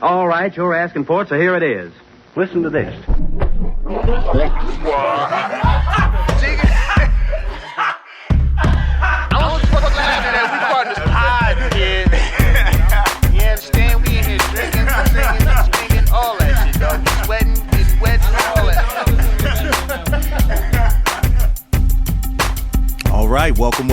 All right, you're asking for it, so here it is. Listen to this. All right, welcome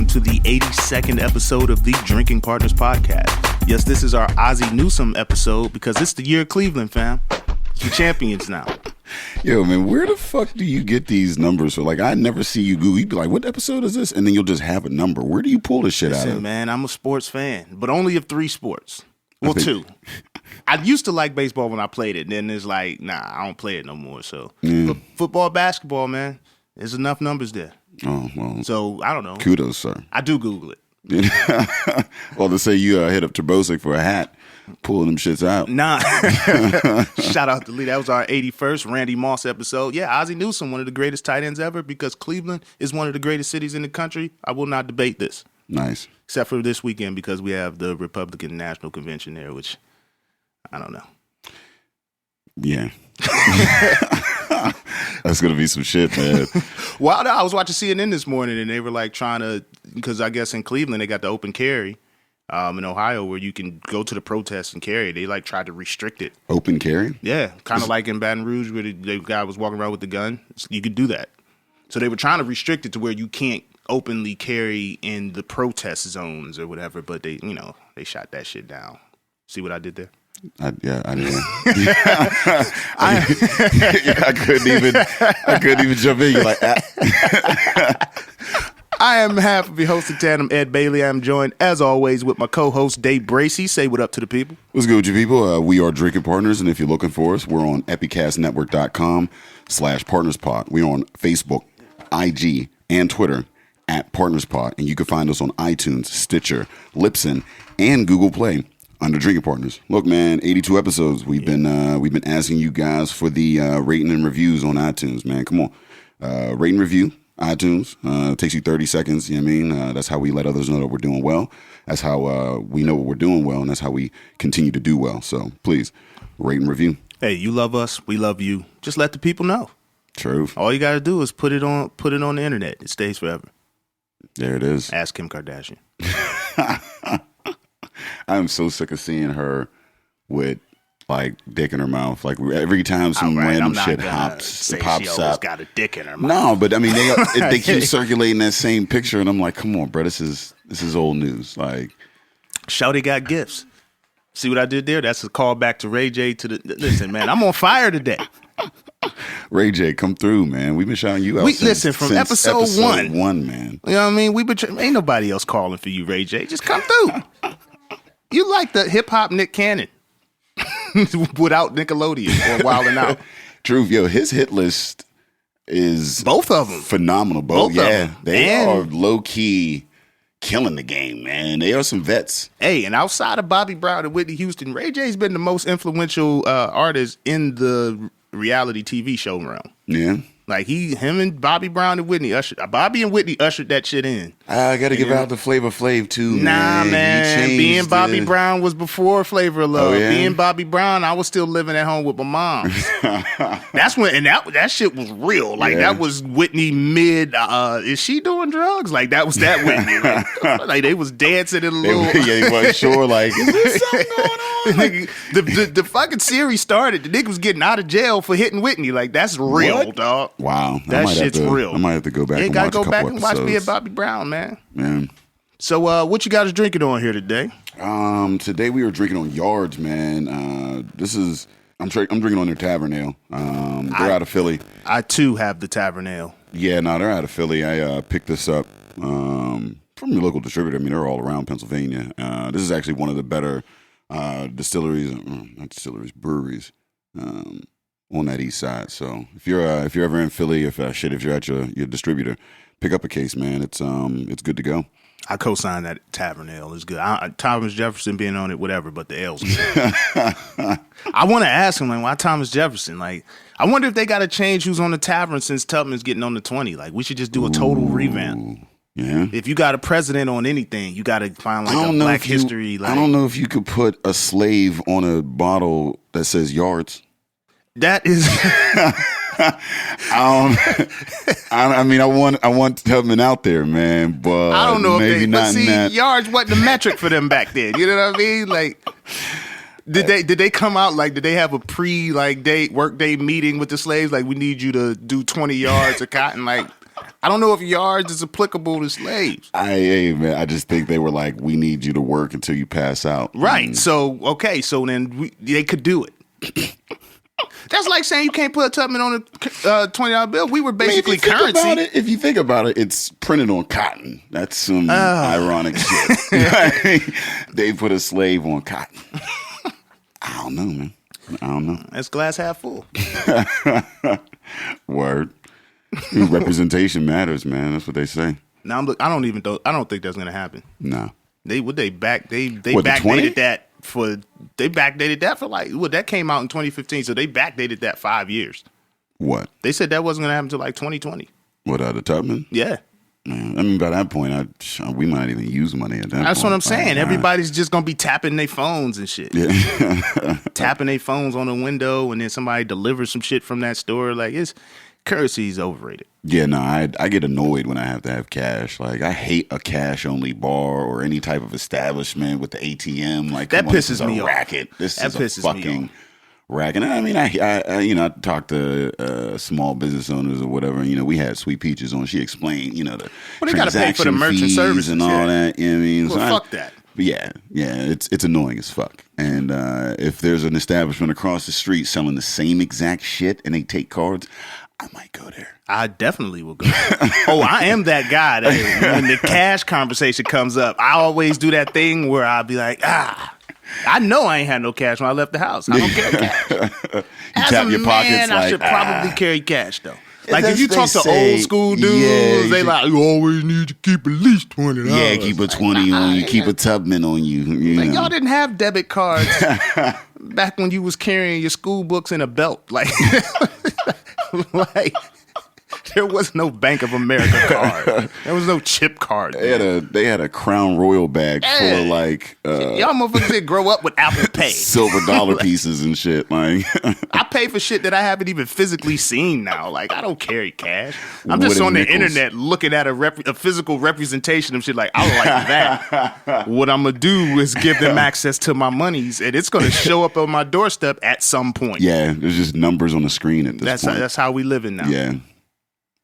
to the 82nd episode of the Drinking Partners Podcast. Yes, this is our Ozzie Newsome episode because it's the year of Cleveland, fam. It's the champions now. Yo, man, where the fuck do you get these numbers? So, like, I never see you Google. You'd be like, what episode is this? And then you'll just have a number. Where do you pull this shit out of? Man, I'm a sports fan, but only of 3 sports. Well, 2. I used to like baseball when I played it, and then it's like, nah, I don't play it no more. So, But football, basketball, man, there's enough numbers there. Oh, well. So, I don't know. Kudos, sir. I do Google it. Well, to say you hit up Turbosic for a hat, pulling them shits out. Nah. Shout out to Lee. That was our 81st Randy Moss episode. Yeah, Ozzie Newsome, one of the greatest tight ends ever, because Cleveland is one of the greatest cities in the country. I will not debate this. Nice. Except for this weekend because we have the Republican National Convention there, which I don't know. Yeah. That's going to be some shit, man. Well, I was watching CNN this morning, and they were like trying to, because I guess in Cleveland they got the open carry in Ohio where you can go to the protests and carry. They like tried to restrict it. Open carry? Yeah, kind of like in Baton Rouge where the guy was walking around with the gun. You could do that. So they were trying to restrict it to where you can't openly carry in the protest zones or whatever, but they shot that shit down. See what I did there? I didn't. I couldn't even jump in. You're like, I am half of your host in tandem, Ed Bailey. I'm joined, as always, with my co-host, Dave Bracey. Say what up to the people. What's good with you people? We are Drinking Partners, and if you're looking for us, we're on epicastnetwork.com/partnerspod. We're on Facebook, IG, and Twitter at PartnersPod, and you can find us on iTunes, Stitcher, Libsyn, and Google Play under Drinking Partners. Look, man, 82 episodes. We've been asking you guys for the rating and reviews on iTunes, man. Come on, rate and review iTunes. It takes you 30 seconds. You know what I mean? That's how we let others know that we're doing well. That's how we know what we're doing well, and that's how we continue to do well. So please, rate and review. Hey, you love us, we love you. Just let the people know. True. All you got to do is put it on the internet. It stays forever. There it is. Ask Kim Kardashian. I'm so sick of seeing her with like dick in her mouth. Like every time some random shit pops up, got a dick in her mouth. No, but I mean they keep circulating that same picture, and I'm like, come on, bro, this is old news. Like, Shawty got gifts. See what I did there? That's a call back to Ray J. Listen, man, I'm on fire today. Ray J, come through, man. We've been shouting you out. Since episode 1, man. You know what I mean? Ain't nobody else calling for you, Ray J. Just come through. You like the hip hop Nick Cannon without Nickelodeon or Wild 'N Out. Truth, yo, his hit list is both of them phenomenal. Both of them. They are low key killing the game, man. They are some vets. Hey, and outside of Bobby Brown and Whitney Houston, Ray J's been the most influential artist in the reality TV show realm. Yeah. Like him and Bobby Brown and Whitney ushered that shit in. I got to give out the Flavor Flav too, man. Nah, man. Being Bobby Brown was before Flavor of Love. Oh, yeah? Being Bobby Brown, I was still living at home with my mom. That's when, and that shit was real. Like that was Whitney mid. Is she doing drugs? Like that was that Whitney. Like they was dancing in a little. They wasn't sure. Like, is there something going on? Like, the fucking series started. The nigga was getting out of jail for hitting Whitney. Like that's real, dog. Wow, that shit's real. I might have to go back. You gotta go back and watch me and Bobby Brown, man. So, what you guys drinking on here today? Today we are drinking on Yards, man. I'm drinking on their Tavern Ale. They're out of Philly. I too have the Tavern Ale. Yeah, no, they're out of Philly. I picked this up from the local distributor. I mean, they're all around Pennsylvania. This is actually one of the better breweries. On that east side. So if you're ever in Philly, if you're at your distributor, pick up a case, man. It's good to go. I co-sign that Tavern Ale. It's good. Thomas Jefferson being on it, whatever, but the ale's good. I want to ask him, like, why Thomas Jefferson? Like, I wonder if they got to change who's on the Tavern since Tubman's getting on the 20. Like, we should just do a total revamp. Yeah. If you got a president on anything, you got to find like a Black history. I don't know if you could put a slave on a bottle that says yards. That is. I mean, I want Tubman out there, man, but I don't know maybe if not. But see, yards wasn't the metric for them back then. You know what I mean? Like, did they come out like? Did they have a work day meeting with the slaves? Like, we need you to do 20 yards of cotton. Like, I don't know if yards is applicable to slaves. Man, I just think they were like, we need you to work until you pass out. Right. So then they could do it. That's like saying you can't put a Tubman on a $20 bill. We were basically currency. If you think about it, it's printed on cotton. That's some ironic shit. They put a slave on cotton. I don't know, man. I don't know. That's glass half full. Word. Representation matters, man. That's what they say. Now I don't think that's gonna happen. No. They backdated that. They backdated that for that came out in 2015, so they backdated that 5 years. What? They said that wasn't going to happen until like 2020. What, the Tubman? Yeah. Man, I mean, by that point, we might even use money at that point. That's what I'm saying. Everybody's just going to be tapping their phones and shit. Yeah. Tapping their phones on a window, and then somebody delivers some shit from that store. Like, currency is overrated. Yeah, no, I get annoyed when I have to have cash. Like, I hate a cash-only bar or any type of establishment with the ATM. Like, that pisses me off. Racket. This is a fucking racket. And I mean, I talked to small business owners or whatever. And, we had Sweet Peaches on. She explained, the they got to pay for the merchant services and all that. You know what I mean? Well, fuck that. But yeah, it's annoying as fuck. And if there's an establishment across the street selling the same exact shit and they take cards, I might go there. I definitely will go there. I am that guy that when the cash conversation comes up, I always do that thing where I'll be like, I know I ain't had no cash when I left the house. I don't carry cash. As tap a your pockets man, I like, should probably carry cash though. Like That's if you talk to old school dudes, they like you always need to keep at least $20. Yeah, keep a 20 on you, keep a Tubman on you. Y'all didn't have debit cards back when you was carrying your school books in a belt. Like there was no Bank of America card. There was no chip card. They had a Crown Royal bag full of y'all motherfuckers did grow up with Apple Pay, silver dollar pieces and shit. Like I pay for shit that I haven't even physically seen now. Like I don't carry cash. I'm just on the internet looking at a physical representation of shit. Like I like that. What I'm gonna do is give them access to my monies, and it's gonna show up on my doorstep at some point. Yeah, there's just numbers on the screen at this point. That's how we living now. Yeah.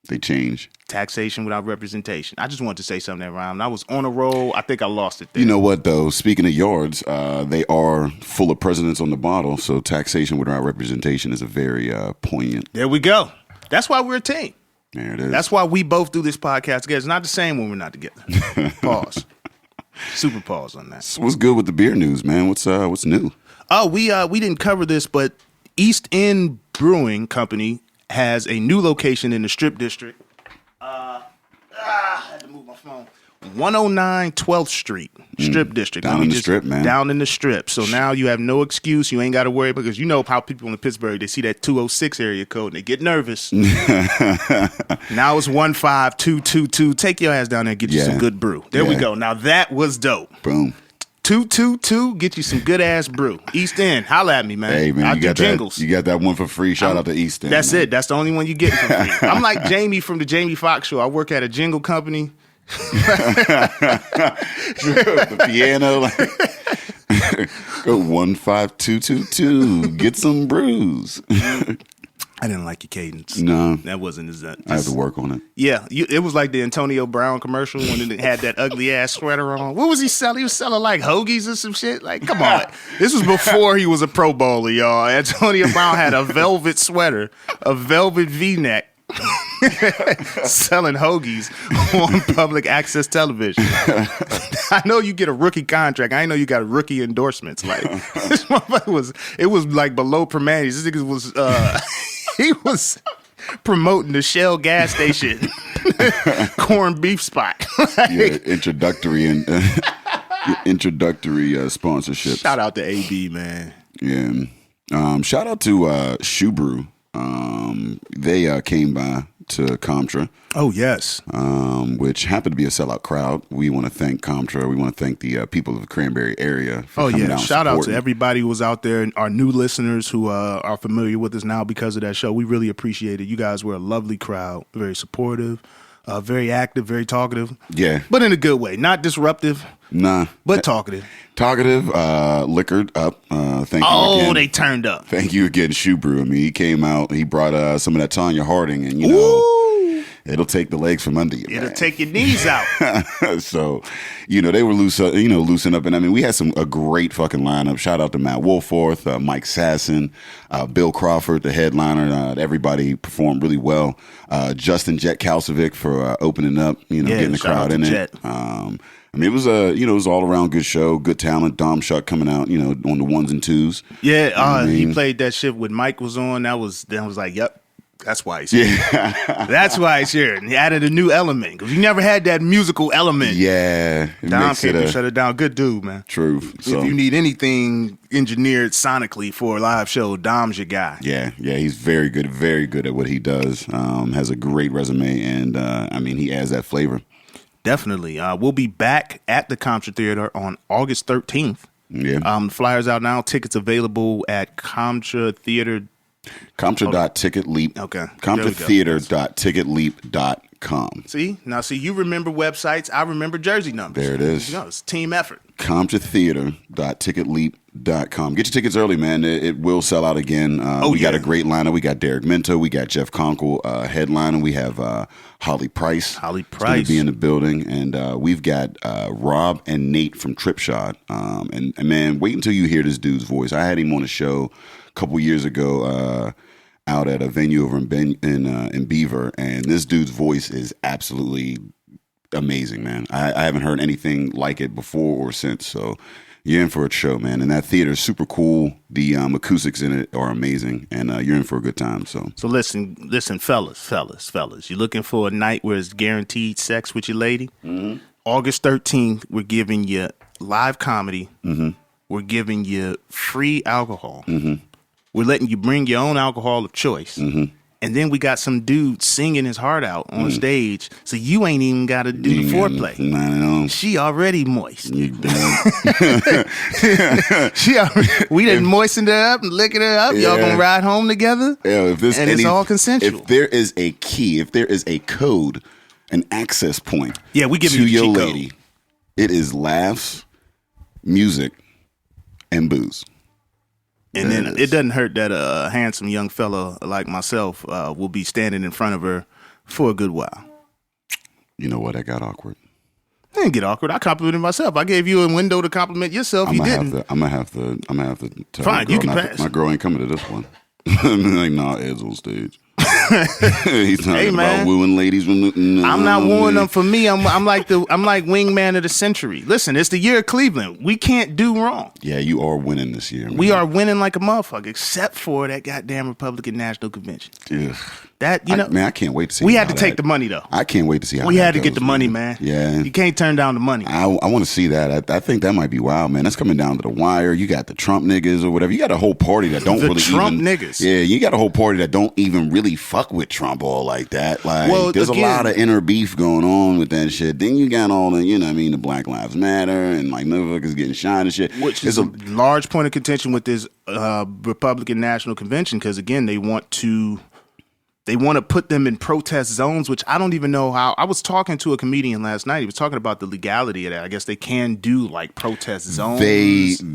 They change. Taxation without representation. I just wanted to say something that rhymed. I was on a roll. I think I lost it there. You know what, though? Speaking of yards, they are full of presidents on the bottle, so taxation without representation is a very poignant. There we go. That's why we're a team. There it is. That's why we both do this podcast together. It's not the same when we're not together. Pause. Super pause on that. So what's good with the beer news, man? What's new? Oh, we didn't cover this, but East End Brewing Company has a new location in the Strip District. I had to move my phone. 109 12th Street, Strip District. Down in the Strip, man. Down in the Strip. So now you have no excuse. You ain't got to worry because you know how people in Pittsburgh, they see that 206 area code and they get nervous. Now it's 15222. Take your ass down there and get you some good brew. There we go. Now that was dope. Boom. 222, get you some good ass brew. East End, holla at me, man. Hey, man, you got jingles. You got that one for free. Shout out to East End. That's man. it. That's the only one you get for free. I'm like Jamie from the Jamie Foxx Show. I work at a jingle company. The piano. Go 15222. Get some brews. I didn't like your cadence. No. That wasn't as... I have to work on it. Yeah. It was like the Antonio Brown commercial when it had that ugly-ass sweater on. What was he selling? He was selling like hoagies or some shit? Like, come on. This was before he was a Pro Bowler, y'all. Antonio Brown had a velvet sweater, a velvet V-neck, selling hoagies on public access television. I know you get a rookie contract. I know you got rookie endorsements. Like, this motherfucker it was like below Primanti's. This nigga was... He was promoting the Shell gas station corned beef spot. Introductory sponsorship. Shout out to AB, man. Yeah. Shout out to Shoe Brew. They came by to Comtra. Oh, yes. Which happened to be a sellout crowd. We want to thank Comtra. We want to thank the people of the Cranberry area for coming out. Shout out to everybody who was out there and our new listeners who are familiar with us now because of that show. We really appreciate it. You guys were a lovely crowd, very supportive, very active, very talkative. Yeah. But in a good way. Not disruptive. Nah. But talkative. Talkative, liquored up. Thank you again. Oh, they turned up. Thank you again, Shoe Brew. I mean, he came out, he brought some of that Tanya Harding, and, you know, it'll take the legs from under you. It'll take your knees out. So, you know, they were loosen up. And I mean, we had a great fucking lineup. Shout out to Matt Wolforth, Mike Sasson, Bill Crawford, the headliner. Everybody performed really well. Justin Jet Kalsovic for opening up, getting the crowd in it. I mean, it was it was all around good show, good talent. Dom Shuck coming out, on the ones and twos. Yeah, he played that shit when Mike was on. That was like, yep, that's why he's here. Yeah. That's why he's here. And he added a new element because you never had that musical element. Yeah, Dom came to shut it down. Good dude, man. Truth. If you need anything engineered sonically for a live show, Dom's your guy. Yeah, he's very good at what he does. Has a great resume, and he adds that flavor. Definitely. We'll be back at the Comtra Theater on August 13th. Yeah. The flyer's out now. Tickets available at Comtra Theater. Comtra.ticketleap. Okay. ComtraTheater.ticketleap.com. See, you remember websites. I remember jersey numbers. There it is. It's a team effort. ComtraTheater.ticketleap.com. Get your tickets early, man. It will sell out again. We got a great lineup. We got Derek Minto. We got Jeff Conkle headlining. We have Holly Price. Going to be in the building. And we've got Rob and Nate from Tripshot. And man, wait until you hear this dude's voice. I had him on a show a couple years ago out at a venue over in Beaver. And this dude's voice is absolutely amazing, man. I haven't heard anything like it before or since. So you're in for a show, man. And that theater is super cool. The acoustics in it are amazing, and you're in for a good time. So listen, fellas. You're looking for a night where it's guaranteed sex with your lady? Mm-hmm. August 13th, we're giving you live comedy. Mm-hmm. We're giving you free alcohol. Mm-hmm. We're letting you bring your own alcohol of choice. Mm-hmm. And then we got some dude singing his heart out on stage, so you ain't even got to do the foreplay. She already moist. We done moistened her up and licking her up. Y'all gonna ride home together? Yeah, it's all consensual. If there is a key, if there is a code, an access point, we give to you your lady, it is laughs, music, and booze. And then it doesn't hurt that a handsome young fella like myself will be standing in front of her for a good while. You know what? That got awkward. It didn't get awkward. I complimented myself. I gave you a window to compliment yourself. I'm gonna have to tell Fine, you can pass. My girl ain't coming to this one. I'm like, nah, Ed's on stage. He's talking about wooing ladies. I'm not wooing them for me. I'm like wingman of the century. Listen, it's the year of Cleveland. We can't do wrong. Yeah, you are winning this year, man. We are winning like a motherfucker, except for that goddamn Republican National Convention. Yeah. That man, I can't wait to see. We had to take the money though. I can't wait to see how we had to goes, get the money, man. Yeah, you can't turn down the money. I want to see that. I think that might be wild, man. That's coming down to the wire. You got the Trump niggas or whatever. You got a whole party that don't really Trump niggas. Yeah, you got a whole party that don't even really fuck with Trump all like that. Like, there's a lot of inner beef going on with that shit. Then you got all the, the Black Lives Matter and like motherfuckers getting shot and shit. Which is a large point of contention with this Republican National Convention because again they want to put them in protest zones, which I don't even know how. I was talking to a comedian last night. He was talking about the legality of that. I guess they can do like protest zones.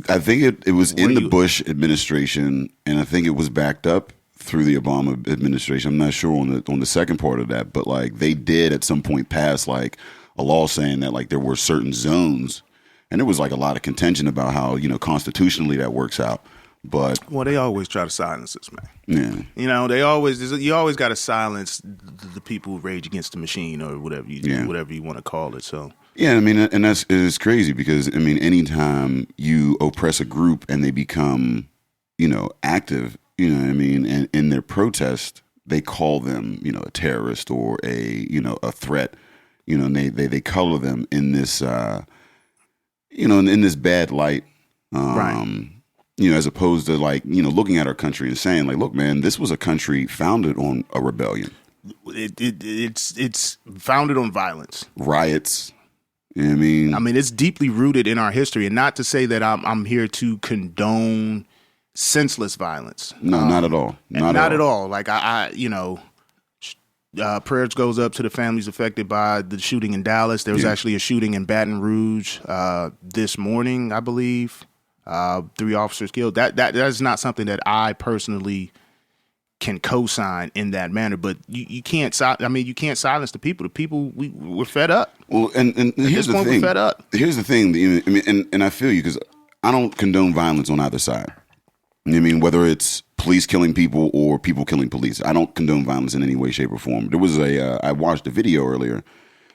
I think it was in the Bush administration, and I think it was backed up through the Obama administration. I'm not sure on the second part of that, but like they did at some point pass like a law saying that like there were certain zones, and there was like a lot of contention about how constitutionally that works out. But they always try to silence us, man. Yeah, you always got to silence the people who rage against the machine or whatever whatever you want to call it. So yeah, I mean, and it's crazy because I mean, anytime you oppress a group and they become active, what I mean, and in their protest, they call them a terrorist or a threat, and they color them in this in this bad light, right. As opposed to like, looking at our country and saying like, look, man, this was a country founded on a rebellion. it's founded on violence, riots. You know what I mean, it's deeply rooted in our history, and not to say that I'm here to condone senseless violence. No, not at all. Not at all. Like I prayers goes up to the families affected by the shooting in Dallas. There was actually a shooting in Baton Rouge this morning, I believe. 3 officers killed. That is not something that I personally can co-sign in that manner. But you can't. You can't silence the people. The people we're fed up. Well, and here's the thing. We're fed up. Here's the thing. And I feel you because I don't condone violence on either side. You know what I mean? Whether it's police killing people or people killing police, I don't condone violence in any way, shape, or form. There was I watched a video earlier.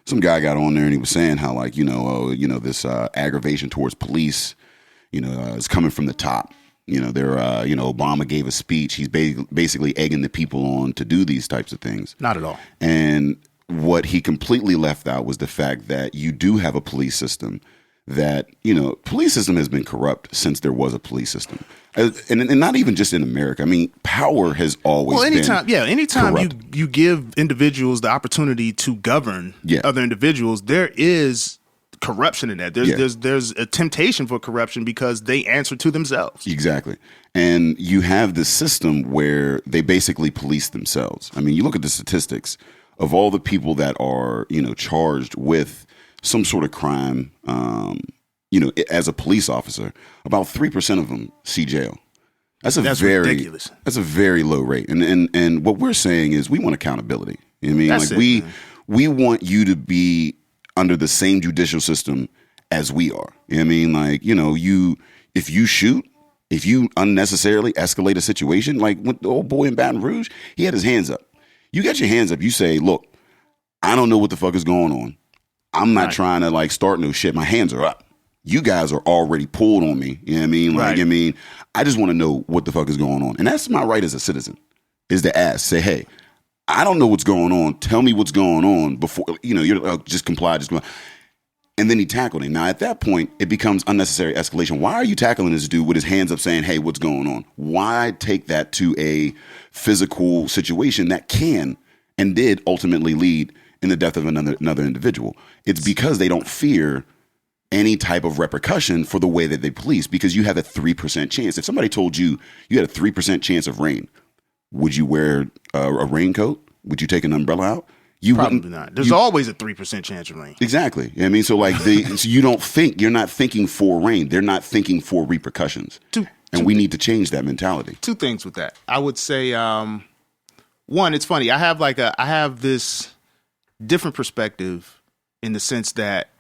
Some guy got on there and he was saying how this aggravation towards police, is coming from the top. Obama gave a speech. He's basically egging the people on to do these types of things. Not at all. And what he completely left out was the fact that you do have a police system that, police system has been corrupt since there was a police system. And not even just in America. I mean, power has always been anytime corrupt. you give individuals the opportunity to govern other individuals, there is corruption in that. There's a temptation for corruption because they answer to themselves. Exactly. And you have this system where they basically police themselves. I mean, you look at the statistics of all the people that are, charged with some sort of crime, as a police officer, about 3% of them see jail. That's ridiculous. That's a very low rate. And what we're saying is we want accountability. You know what I mean? We want you to be under the same judicial system as we are. You know what I mean? Like, if you shoot, if you unnecessarily escalate a situation, like with the old boy in Baton Rouge, he had his hands up. You got your hands up. You say, look, I don't know what the fuck is going on. I'm not trying to start no shit. My hands are up. You guys are already pulled on me. You know what I mean? I just want to know what the fuck is going on. And that's my right as a citizen, is to ask, say, hey, I don't know what's going on. Tell me what's going on before, you're just comply, just comply. And then he tackled him. Now, at that point, it becomes unnecessary escalation. Why are you tackling this dude with his hands up saying, hey, what's going on? Why take that to a physical situation that can and did ultimately lead in the death of another individual? It's because they don't fear any type of repercussion for the way that they police, because you have a 3% chance. If somebody told you had a 3% chance of rain, would you wear a raincoat? Would you take an umbrella out? You probably not. There's always a 3% chance of rain. Exactly. You know what I mean? So so you don't think, you're not thinking for rain. They're not thinking for repercussions. We need to change that mentality. 2 things with that. I would say, one, it's funny. I have this different perspective in the sense that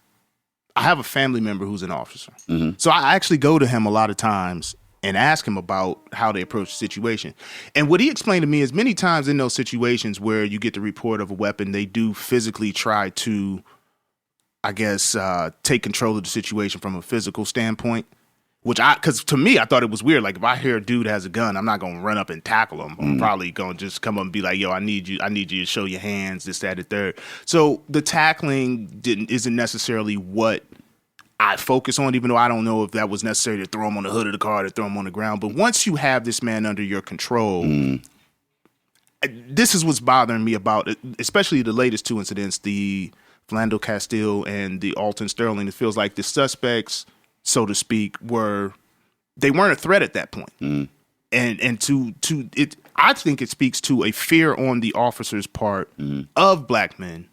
I have a family member who's an officer. Mm-hmm. So I actually go to him a lot of times and ask him about how they approach the situation. And what he explained to me is many times in those situations where you get the report of a weapon, they do physically try to, I guess, take control of the situation from a physical standpoint. Because to me, I thought it was weird. Like, if I hear a dude has a gun, I'm not going to run up and tackle him. I'm probably going to just come up and be like, yo, I need you to show your hands, this, that, and third. So the tackling isn't necessarily what I focus on, even though I don't know if that was necessary to throw him on the hood of the car or throw him on the ground. But once you have this man under your control, this is what's bothering me about it, especially the latest 2 incidents, the Philando Castile and the Alton Sterling. It feels like the suspects, so to speak, weren't a threat at that point. And to it, I think it speaks to a fear on the officer's part of black men.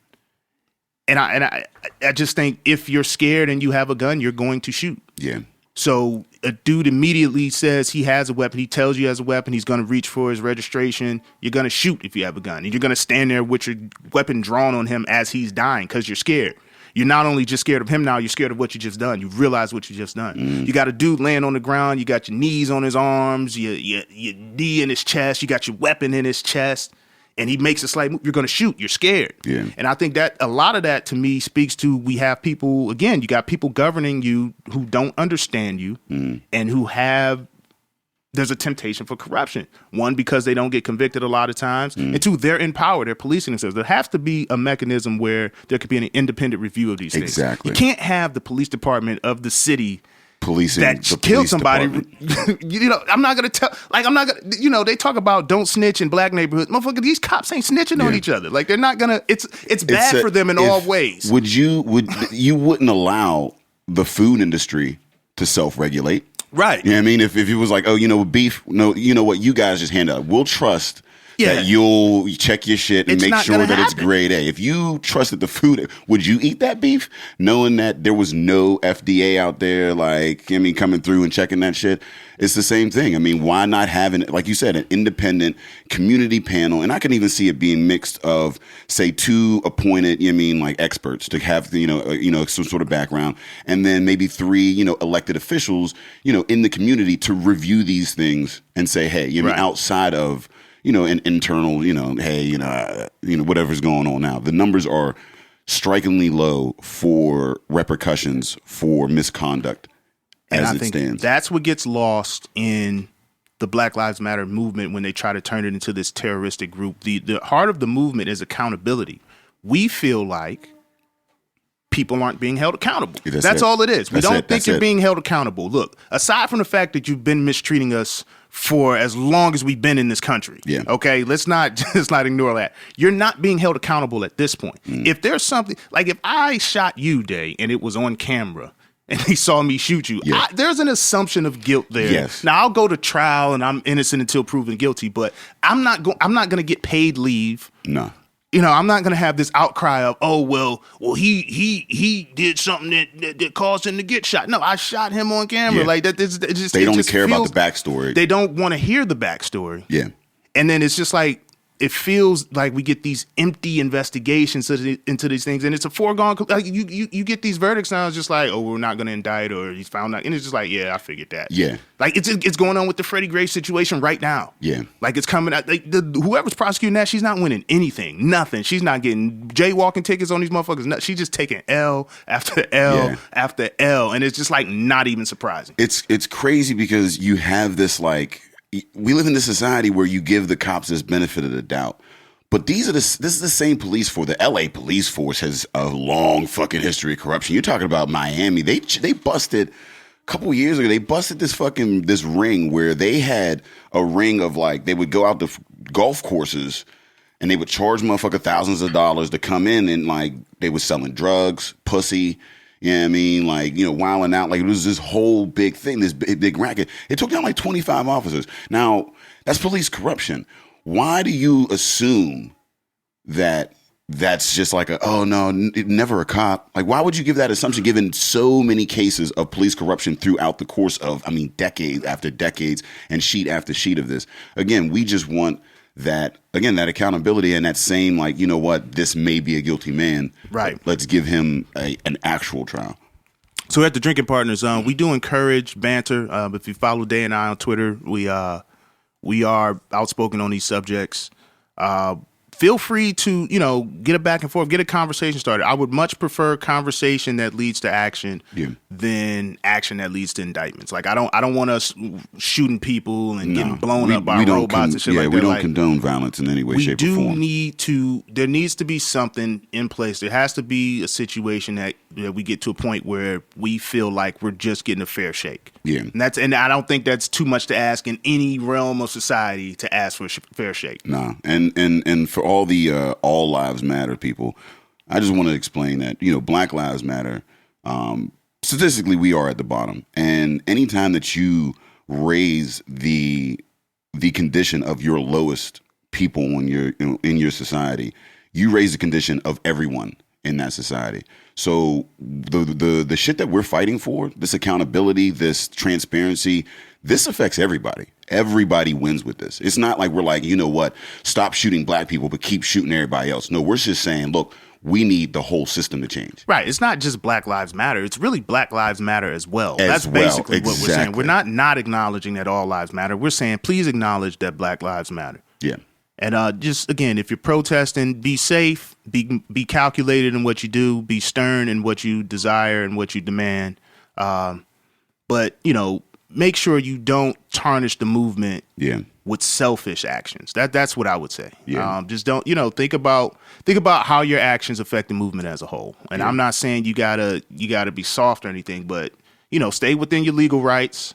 And I just think if you're scared and you have a gun, you're going to shoot. Yeah. So a dude immediately says he has a weapon. He tells you he has a weapon. He's going to reach for his registration. You're going to shoot if you have a gun. And you're going to stand there with your weapon drawn on him as he's dying because you're scared. You're not only just scared of him now, you're scared of what you just done. You realize what you just done. You got a dude laying on the ground. You got your knees on his arms, your knee in his chest. You got your weapon in his chest. And he makes a slight move. You're going to shoot. You're scared. Yeah. And I think that a lot of that to me speaks to, we have people, again, you got people governing you who don't understand you and who there's a temptation for corruption. 1, because they don't get convicted a lot of times. And 2, they're in power. They're policing themselves. There has to be a mechanism where there could be an independent review of these things. Exactly. You can't have the police department of the city policing that killed somebody. I'm not gonna tell. Like, I'm not gonna. They talk about don't snitch in black neighborhoods. Motherfucker, these cops ain't snitching on each other. Like, they're not gonna. It's bad for them in all ways. Would you wouldn't allow the food industry to self-regulate? Right. You know what I mean? If it was like, beef, no, you know what, you guys just hand out. We'll trust that you'll check your shit and make sure that it's grade A. If you trusted the food, would you eat that beef knowing that there was no FDA out there, coming through and checking that shit? It's the same thing. I mean, why not having, like you said, an independent community panel? And I can even see it being mixed of, say, 2 appointed, experts to have, some sort of background, and then maybe 3, elected officials, in the community to review these things and say, hey, outside of, an internal, whatever's going on now. The numbers are strikingly low for repercussions for misconduct as it stands. That's what gets lost in the Black Lives Matter movement when they try to turn it into this terroristic group. The heart of the movement is accountability. We feel like people aren't being held accountable. That's all it is. We don't think you're being held accountable. Look, aside from the fact that you've been mistreating us for as long as we've been in this country. Yeah. Okay. Let's not ignore that. You're not being held accountable at this point. If there's something like if I shot you, Day, and it was on camera and they saw me shoot you, there's an assumption of guilt there. Yes. Now I'll go to trial and I'm innocent until proven guilty, but I'm not going to get paid leave. No. I'm not going to have this outcry of, he did something that caused him to get shot. No, I shot him on camera. Like that. They don't care about the backstory. They don't want to hear the backstory. Yeah. And then it's just like, it feels like we get these empty investigations into these things, and it's a foregone. Like you get these verdicts now. It's just like, we're not going to indict, or he's found out, and it's just like, I figured that. Yeah, like it's going on with the Freddie Gray situation right now. Yeah, like it's coming out. Like whoever's prosecuting that, she's not winning anything, nothing. She's not getting jaywalking tickets on these motherfuckers. She's just taking L after L after L, and it's just like not even surprising. It's crazy because you have this like. We live in this society where you give the cops this benefit of the doubt. But this is the same police force. The LA police force has a long fucking history of corruption. You're talking about Miami. They busted a couple years ago. They busted this ring where they had a ring of they would go out to golf courses and they would charge motherfucker thousands of dollars to come in and they was selling drugs, pussy. You know what I mean? Wilding out. It was this whole big thing, this big racket. It took down 25 officers. Now, that's police corruption. Why do you assume that that's just never a cop? Why would you give that assumption given so many cases of police corruption throughout the course of, decades after decades and sheet after sheet of this? Again, we just want that accountability and that same, this may be a guilty man. Right. Let's give him an actual trial. So at the Drinking Partners, we do encourage banter. If you follow Day and I on Twitter, we are outspoken on these subjects. Feel free to, get a back and forth, get a conversation started. I would much prefer conversation that leads to action than action that leads to indictments. I don't want us shooting people and getting blown up by robots and shit like that. We don't condone violence in any way, shape, or form. There needs to be something in place. There has to be a situation that we get to a point where we feel like we're just getting a fair shake. Yeah. And I don't think that's too much to ask in any realm of society to ask for a fair shake. Nah. And for all the all lives matter people, I just want to explain that, Black Lives Matter, statistically we are at the bottom. And anytime that you raise the condition of your lowest people in your society, you raise the condition of everyone in that society. So the shit that we're fighting for, this accountability, this transparency, this affects everybody. Everybody wins with this. It's not like we're stop shooting black people, but keep shooting everybody else. No, we're just saying, look, we need the whole system to change. Right. It's not just Black Lives Matter. It's really Black Lives Matter as well. That's basically what we're saying. We're not acknowledging that all lives matter. We're saying, please acknowledge that Black Lives Matter. Yeah. And just, again, if you're protesting, be safe, be calculated in what you do, be stern in what you desire and what you demand. But, make sure you don't tarnish the movement with selfish actions. That's what I would say. Yeah. Just don't, think about how your actions affect the movement as a whole. And I'm not saying you gotta be soft or anything, but stay within your legal rights.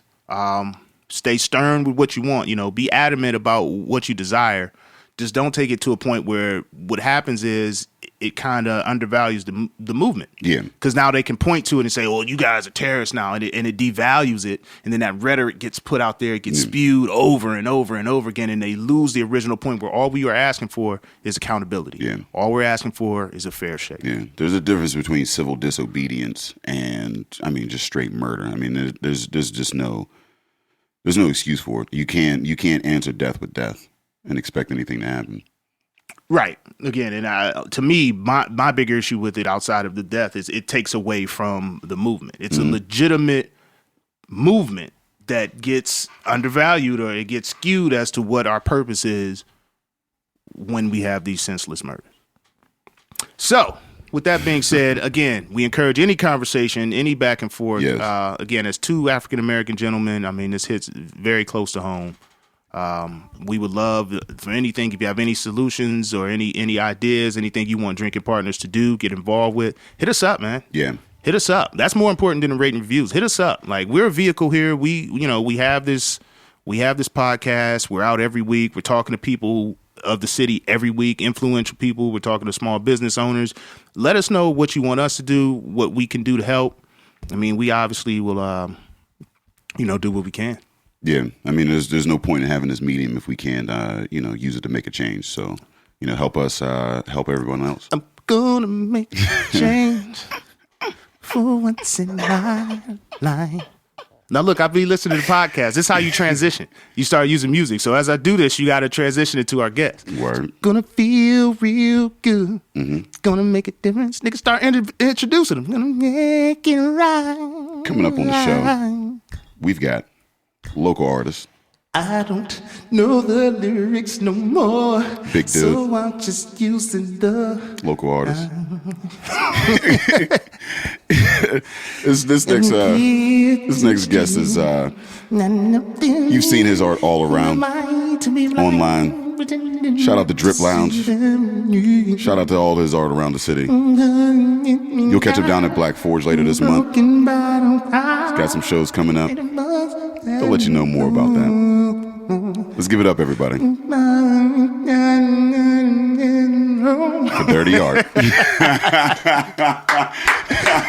Stay stern with what you want. Be adamant about what you desire. Just don't take it to a point where what happens is it kind of undervalues the movement. Yeah. Because now they can point to it and say, "Oh, you guys are terrorists now," and it devalues it. And then that rhetoric gets put out there, it gets spewed over and over and over again, and they lose the original point where all we are asking for is accountability. Yeah. All we're asking for is a fair shake. Yeah. There's a difference between civil disobedience and, just straight murder. There's just there's no excuse for it. You can't answer death with death and expect anything to happen. Right. Again, and to me, my bigger issue with it outside of the death is it takes away from the movement. It's a legitimate movement that gets undervalued, or it gets skewed as to what our purpose is when we have these senseless murders. So, with that being said, again, we encourage any conversation, any back and forth. Yes. Again, as two African-American gentlemen, this hits very close to home. We would love for anything. If you have any solutions or any ideas, anything you want Drinking Partners to do, get involved with, hit us up, man. Yeah. Hit us up. That's more important than the rating reviews. Hit us up. Like, we're a vehicle here. We have this podcast. We're out every week. We're talking to people of the city every week, influential people. We're talking to small business owners. Let us know what you want us to do, what we can do to help. We obviously will, do what we can. Yeah, there's no point in having this medium if we can't, use it to make a change. So, help us, help everyone else. I'm gonna make a change for once in my life. Now, look, I'll be listening to the podcast. This is how you transition. You start using music. So as I do this, you got to transition it to our guest. Word. Gonna feel real good. Gonna make a difference. Niggas start introducing them. Gonna make it right. Coming up on the show, we've got local artists. I don't know the lyrics no more. Big dude. So I'm just using the local artists. This next guest is you've seen his art all around online. Shout out to Drip Lounge. Shout out to all his art around the city. You'll catch him down at Black Forge later this month. He's got some shows coming up. I'll let you know more about that. Let's give it up, everybody, for Durty Art.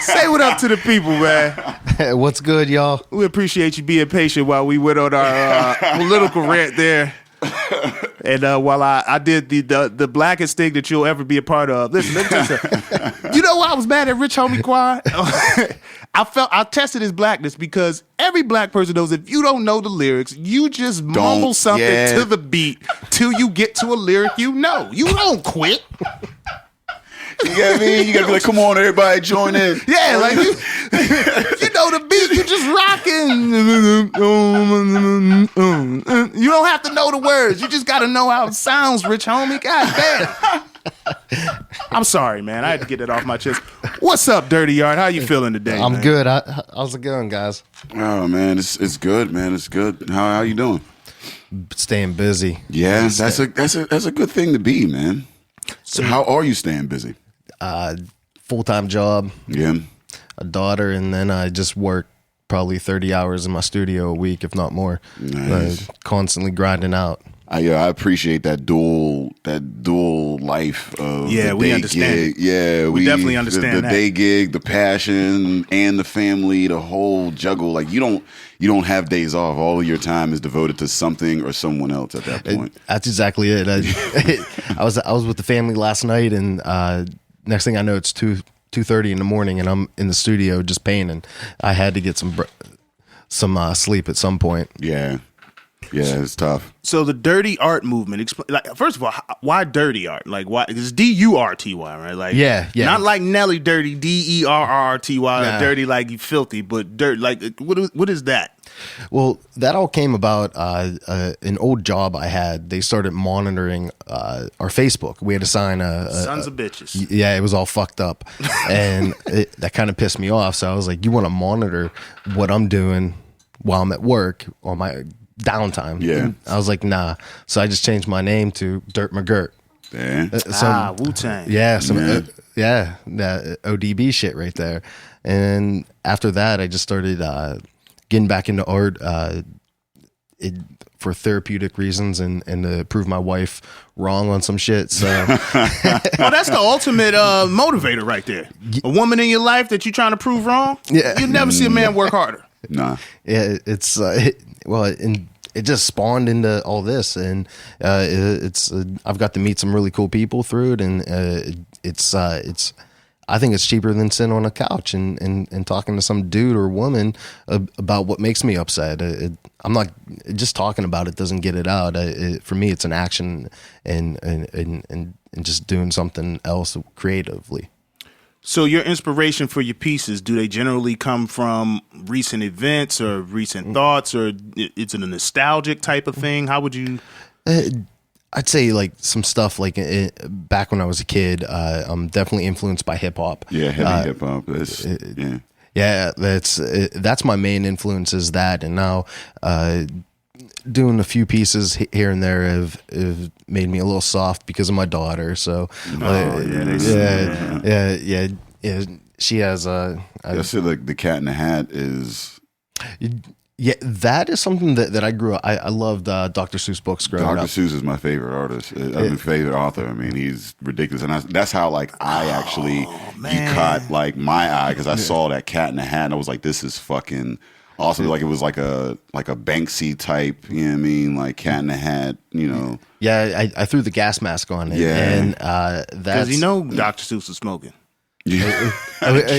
Say what up to the people, man. What's good, y'all? We appreciate you being patient while we went on our political rant there. And while I did the blackest thing that you'll ever be a part of. Listen, let me tell you something. You know why I was mad at Rich Homie Quad? I tested his blackness because every black person knows if you don't know the lyrics, you just mumble something to the beat till you get to a lyric you know. You don't quit. You know what I mean? You gotta be like, come on, everybody, join in. Yeah, like you know the beat, you just rocking. You don't have to know the words. You just gotta know how it sounds, Rich Homie. God damn. I'm sorry, man. I had to get that off my chest. What's up, Durty Art? How you feeling today? I'm good. How's it going, guys? Oh man, it's good, man. It's good. How you doing? Staying busy. Yeah, that's a good thing to be, man. So how are you staying busy? Full-time job. Yeah. A daughter, and then I just work probably 30 hours in my studio a week, if not more. Nice. Constantly grinding out. I appreciate that dual life of the we day understand. Gig. Yeah, we definitely understand the that. day gig, the passion, and the family, the whole juggle. Like you don't have days off. All of your time is devoted to something or someone else at that point. That's exactly it. I was with the family last night, and next thing I know, it's 2:30 in the morning, and I'm in the studio just painting. I had to get some sleep at some point. Yeah. Yeah, it's tough. So the Durty Art movement, first of all, why Durty Art? Like, why? It's Durty, right? Like, yeah. Not like Nelly Dirty, Derrty, Nah. dirty like you filthy, but dirt. Like, what is that? Well, that all came about an old job I had. They started monitoring our Facebook. We had to sign Sons of bitches. Yeah, it was all fucked up, and that kind of pissed me off. So I was like, "You want to monitor what I'm doing while I'm at work on my downtime?" Yeah. And I was like, "Nah." So I just changed my name to Dirt McGirt. Yeah. Wu-Tang. Yeah, that ODB shit right there. And after that, I just started getting back into art for therapeutic reasons and to prove my wife wrong on some shit. So, well, that's the ultimate motivator right there. A woman in your life that you're trying to prove wrong. Yeah. You never see a man work harder. Nah. Yeah, it's and it just spawned into all this, and I've got to meet some really cool people through it, and it's I think it's cheaper than sitting on a couch and talking to some dude or woman about what makes me upset. I'm not just talking about it doesn't get it out. For me, it's an action and just doing something else creatively. So your inspiration for your pieces, do they generally come from recent events or recent thoughts, or is it a nostalgic type of thing? How would you? I'd say like some stuff like back when I was a kid. I'm definitely influenced by hip hop. Yeah, heavy hip hop. Yeah, that's my main influence is that, and now doing a few pieces here and there have made me a little soft because of my daughter. So yeah. She has I said like the Cat in the Hat is. Yeah, that is something that I grew up. I loved Dr. Seuss books growing up. Dr. Seuss is my favorite artist. My favorite author. I mean, he's ridiculous, and that's how like I actually he caught like my eye because I saw that Cat in the Hat and I was like, this is fucking awesome. Like it was like a Banksy type. You know what I mean? Like Cat in the Hat. You know. Yeah, I threw the gas mask on it. Yeah, and that's because Dr. Seuss was smoking. Yeah,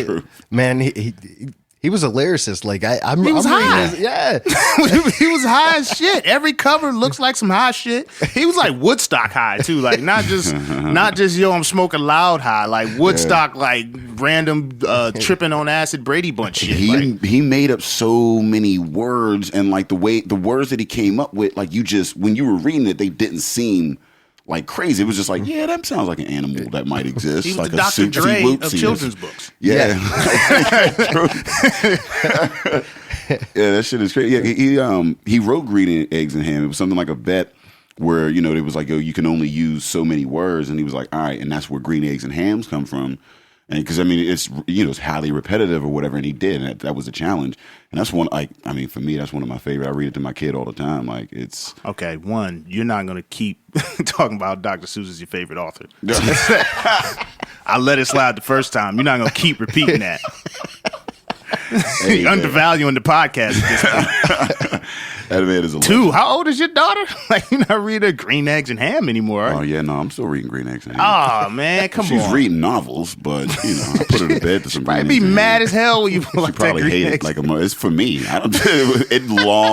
true. Man, he was a lyricist. Like he was high. Yeah, he was high as shit. Every cover looks like some high shit. He was like Woodstock high too. Like not just yo, I'm smoking loud high. Like Woodstock, like random tripping on acid Brady Bunch shit. He made up so many words, and like the words that he came up with, like when you were reading it, they didn't seem like crazy. It was just like, yeah, that sounds like an animal that might exist. He was like the Dr. Dre of children's books. Yeah. Yeah, that shit is crazy. Yeah, he wrote Green Eggs and Ham. It was something like a bet where, it was like, yo, you can only use so many words. And he was like, all right, and that's where Green Eggs and Hams come from. And because it's it's highly repetitive or whatever, and he did, and that was a challenge. And that's one for me, that's one of my favorite. I read it to my kid all the time. Like it's okay. One, you're not gonna keep talking about Dr. Seuss as your favorite author. I let it slide the first time. You're not gonna keep repeating that. Hey, undervaluing the podcast at this point. That man is a Two, how old is your daughter? Like, you're not reading Green Eggs and Ham anymore, right? Oh, yeah, no, I'm still reading Green Eggs and Ham. Oh, man, come on. She's reading novels, but, I put her to bed to some I'd be mad as hell when you pull She like probably that hated it like a mother. It's for me. I don't.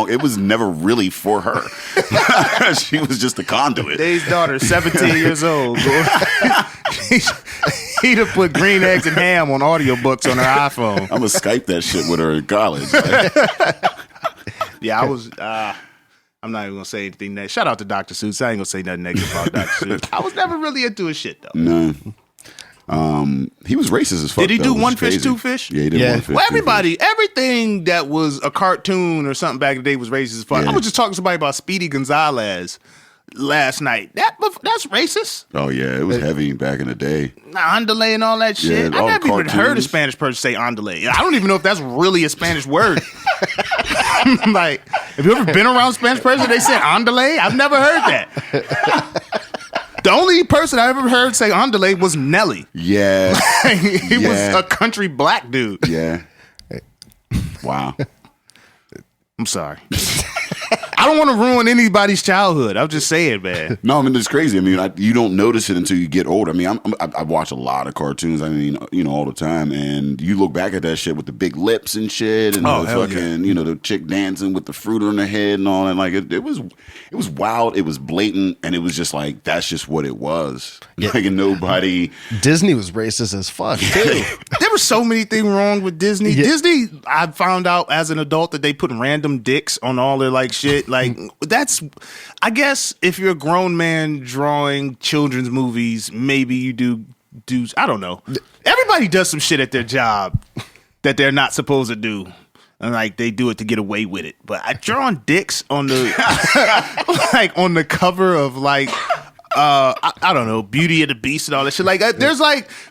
It was never really for her. She was just a conduit. Dave's daughter, 17 years old. He'd have put Green Eggs and Ham on audiobooks on her iPhone. I'm going to Skype that shit with her in college. Yeah, I was. I'm not even gonna say anything negative. Shout out to Dr. Seuss. I ain't gonna say nothing negative about Dr. Seuss. I was never really into his shit though. No. He was racist as fuck. Did he do One Fish, crazy. Two Fish? Yeah, he did One Fish. Well, everything that was a cartoon or something back in the day was racist as fuck. Yeah. I was just talking to somebody about Speedy Gonzalez last night. That's racist. Oh yeah, it was heavy back in the day. Andale and all that shit. Yeah, I never even heard a Spanish person say andale. I don't even know if that's really a Spanish word. Like, have you ever been around a Spanish person they said andale? I've never heard that. The only person I ever heard say andale was Nelly. Yeah. He was a country black dude. Yeah. Wow. I'm sorry. I don't want to ruin anybody's childhood. I'm just saying, man. No, I mean, it's crazy. I mean, you don't notice it until you get older. I mean, I watch a lot of cartoons. I mean, all the time. And you look back at that shit with the big lips and shit, and the fucking, the chick dancing with the fruit on her head and all that. Like it was wild. It was blatant, and it was just like that's just what it was. Yeah. Like nobody. Disney was racist as fuck too. There were so many things wrong with Disney. Yeah. Disney, I found out as an adult that they put random dicks on all their like shit. Like that's, I guess, if you're a grown man drawing children's movies, maybe you do. I don't know. Everybody does some shit at their job that they're not supposed to do, and like they do it to get away with it. But I drawing dicks on the like on the cover of like. I don't know, Beauty and the Beast and all that shit. Like,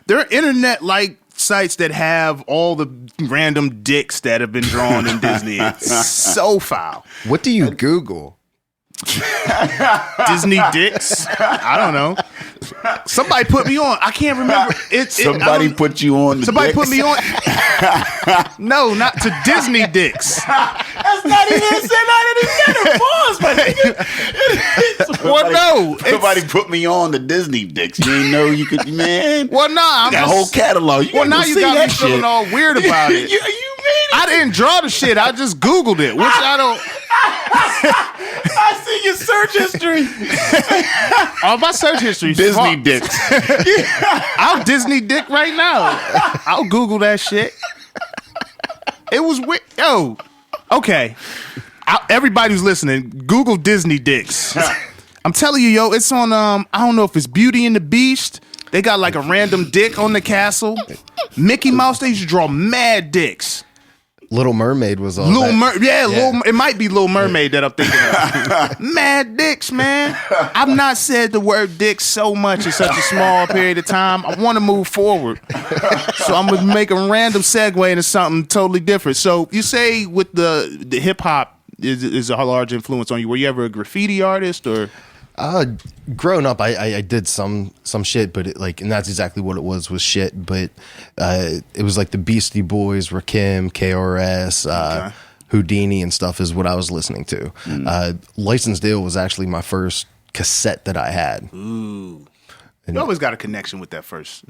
there are internet like sites that have all the random dicks that have been drawn in Disney. It's so foul. What do you Google? Disney dicks? I don't know. Somebody put me on. I can't remember. Somebody put you on. Somebody put me on. No, not to Disney dicks. That's not even a pause, but Well, no. Somebody put me on the Disney dicks. You didn't know you could, man. Well, nah. That whole catalog. Now you got me feeling all weird about it. You made it. I didn't draw the shit. I just Googled it, which I don't. I see your search history. Oh, my search history. Disney dicks. I'll Disney dick right now. I'll Google that shit. It was weird. Yo, okay. Everybody who's listening, Google Disney dicks. I'm telling you, yo, it's on. I don't know if it's Beauty and the Beast. They got like a random dick on the castle. Mickey Mouse. They used to draw mad dicks. Little Mermaid was on. It might be Little Mermaid that I'm thinking of. Mad dicks, man. I've not said the word dick so much in such a small period of time. I want to move forward. So I'm going to make a random segue into something totally different. So you say with the hip hop is a large influence on you. Were you ever a graffiti artist or? Growing up, I did some shit, but and that's exactly what it was shit. But it was like the Beastie Boys, Rakim, KRS, Houdini, and stuff is what I was listening to. Licensed Ill was actually my first cassette that I had. Ooh. And you always got a connection with that first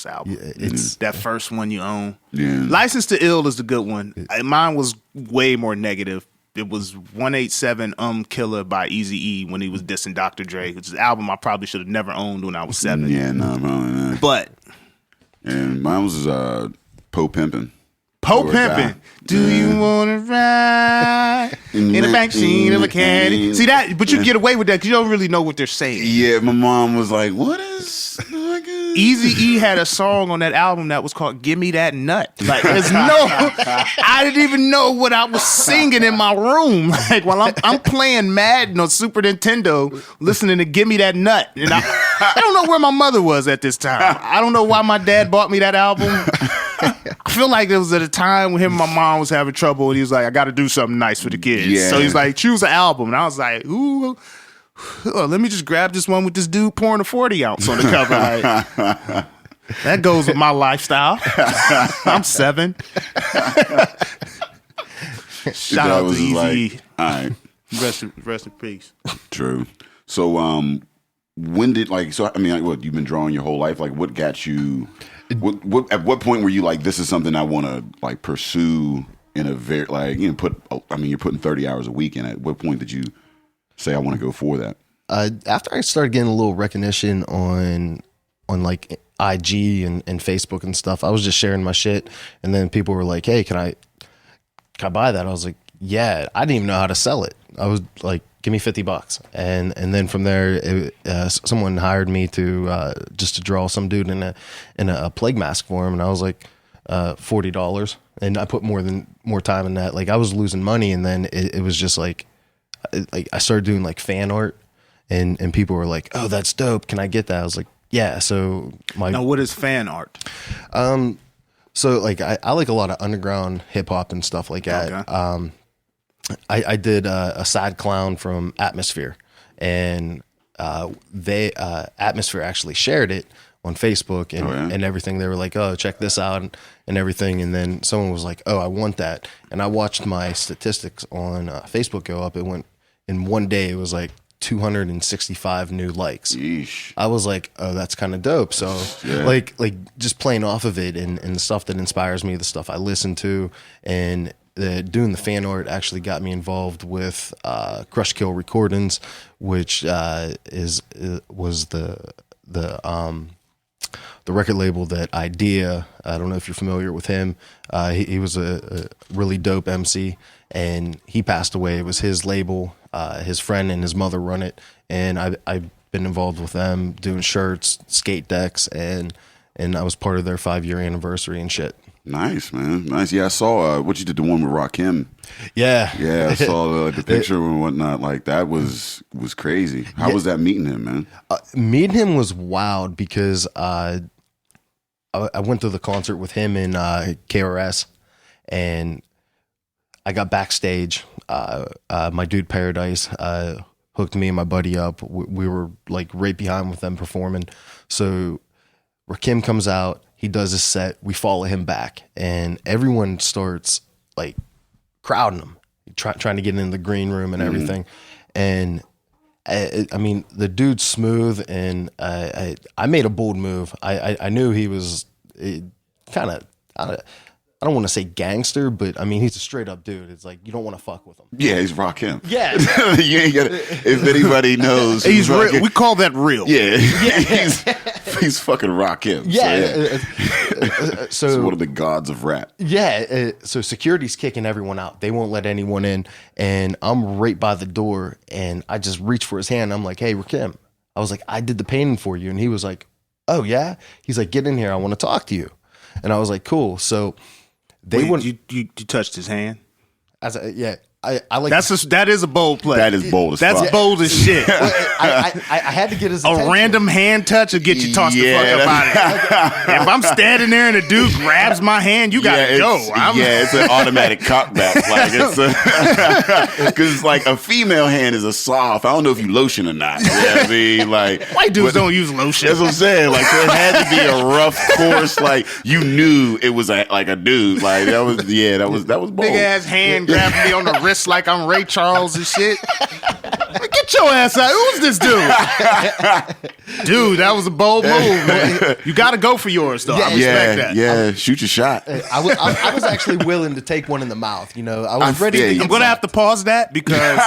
album. Yeah, it's that first one you own. Yeah. License to Ill is the good one. Mine was way more negative. It was 187 Killer by Eazy-E when he was dissing Dr. Dre, which is an album I probably should have never owned when I was 7. Yeah, no, probably not. But and mine was Po Pimpin'. Po Pimpin'. Do you want to ride in the backseat of a caddy? See that? But you get away with that because you don't really know what they're saying. Yeah, my mom was like, what is... Eazy-E had a song on that album that was called "Give Me That Nut." Like, I didn't even know what I was singing in my room. Like, while I'm playing Madden on Super Nintendo, listening to "Give Me That Nut," and I don't know where my mother was at this time. I don't know why my dad bought me that album. I feel like it was at a time when him and my mom was having trouble, and he was like, "I got to do something nice for the kids." Yeah. So he's like, "Choose an album," and I was like, "Ooh." Let me just grab this one with this dude pouring a 40 ounce on the cover. Like, that goes with my lifestyle. I'm 7. Shout out to Eazy. Like, all right. Rest in peace. True. So, when did what you've been drawing your whole life? Like, what got you? What at what point were you like, this is something I want to like pursue in a very you're putting 30 hours a week in it. At what point did you say I want to go for that? After I started getting a little recognition on like IG and Facebook and stuff, I was just sharing my shit, and then people were like, "Hey, can I buy that?" I was like, "Yeah." I didn't even know how to sell it. I was like, "Give me $50," and then from there, someone hired me to just to draw some dude in a plague mask for him, and I was like, $40, and I put more time in that. Like, I was losing money, and then it was just like I started doing like fan art, and people were like, "Oh, that's dope. Can I get that?" I was like, "Yeah." So now, what is fan art? So like I like a lot of underground hip hop and stuff like that. Okay. I did a sad clown from Atmosphere, and Atmosphere actually shared it on Facebook and everything. They were like, "Oh, check this out," and everything. And then someone was like, "Oh, I want that." And I watched my statistics on Facebook go up. It went in one day. It was like 265 new likes. Yeesh. I was like, "Oh, that's kind of dope." So like just playing off of it and the stuff that inspires me, the stuff I listen to, and doing the fan art actually got me involved with Crush Kill Recordings, which was the record label that Idea. I don't know if you're familiar with him. He was a really dope MC, and he passed away. It was his label. His friend and his mother run it, and I've been involved with them doing shirts, skate decks, and I was part of their 5-year anniversary and shit. Nice, man. Nice. Yeah, I saw what you did, the one with Rakim. Yeah. Yeah, I saw the picture and whatnot. Like, that was crazy. How was that meeting him, man? Meeting him was wild because I went to the concert with him in KRS, and I got backstage. My dude Paradise hooked me and my buddy up. We were like right behind with them performing. So Rakim comes out, he does his set, we follow him back, and everyone starts like crowding him, trying to get in the green room and everything. And I mean, the dude's smooth, and I made a bold move. I knew he was kind of, I don't want to say gangster, but I mean, he's a straight up dude. It's like, you don't want to fuck with him. Yeah, he's Rakim. Yeah. You ain't gotta, if anybody knows. He's real. We call that real. Yeah. he's fucking Rakim. Yeah. So he's one of the gods of rap. Yeah. So security's kicking everyone out. They won't let anyone in. And I'm right by the door, and I just reach for his hand. I'm like, hey, Rakim. I was like, I did the painting for you. And he was like, oh, yeah? He's like, get in here. I want to talk to you. And I was like, cool. So they wouldn't. You touched his hand? I like that is a bold play. That is bold as That's fuck. bold as shit. I had to get his attention. A random hand touch will get you tossed the fuck up out of it. If I'm standing there and a dude grabs my hand, you gotta go. It's an automatic cockback. Like it's because like a female hand is a soft. I don't know if you lotion or not. You know what I mean, like white dudes don't use lotion. That's what I'm saying. Like so it had to be a rough course. Like you knew it was like a dude. Like that was bold. Big ass hand grabbing me on the wrist like I'm Ray Charles and shit. Get your ass out. Who's this dude? Dude, that was a bold move, man. You got to go for yours, though. I respect that. Yeah, shoot your shot. I was actually willing to take one in the mouth. You know, I was ready to. I'm going to have to pause that because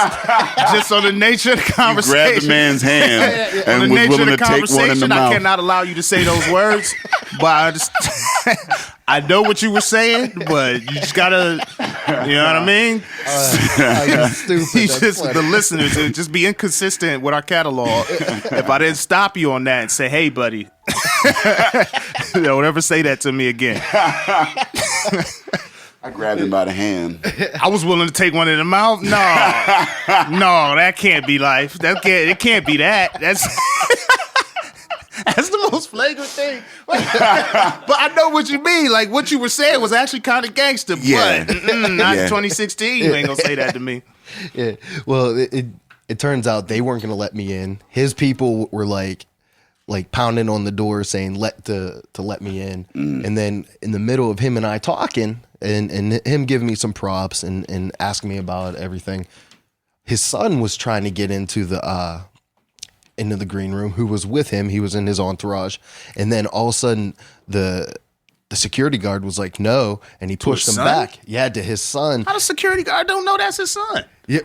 just on the nature of the conversation. You grabbed the man's hand and on the was nature willing of the to take one in the conversation, mouth. I cannot allow you to say those words. But I know what you were saying, but you just got to, you know what I mean? Stupid. The listeners just be inconsistent with our catalog. If I didn't stop you on that and say, "Hey, buddy," don't ever say that to me again. I grabbed him by the hand. I was willing to take one in the mouth. No, that can't be life. It can't be that. That's the most flagrant thing. But I know what you mean. Like, what you were saying was actually kind of gangster. Yeah. But not in 2016. You ain't going to say that to me. Yeah. Well, it turns out they weren't going to let me in. His people were like pounding on the door saying to let me in. And then in the middle of him and I talking and him giving me some props and asking me about everything, his son was trying to get into the green room, who was with him. He was in his entourage. And then all of a sudden the security guard was like, no. And he pushed him back. Yeah, to his son. How does security guard don't know that's his son? Yeah,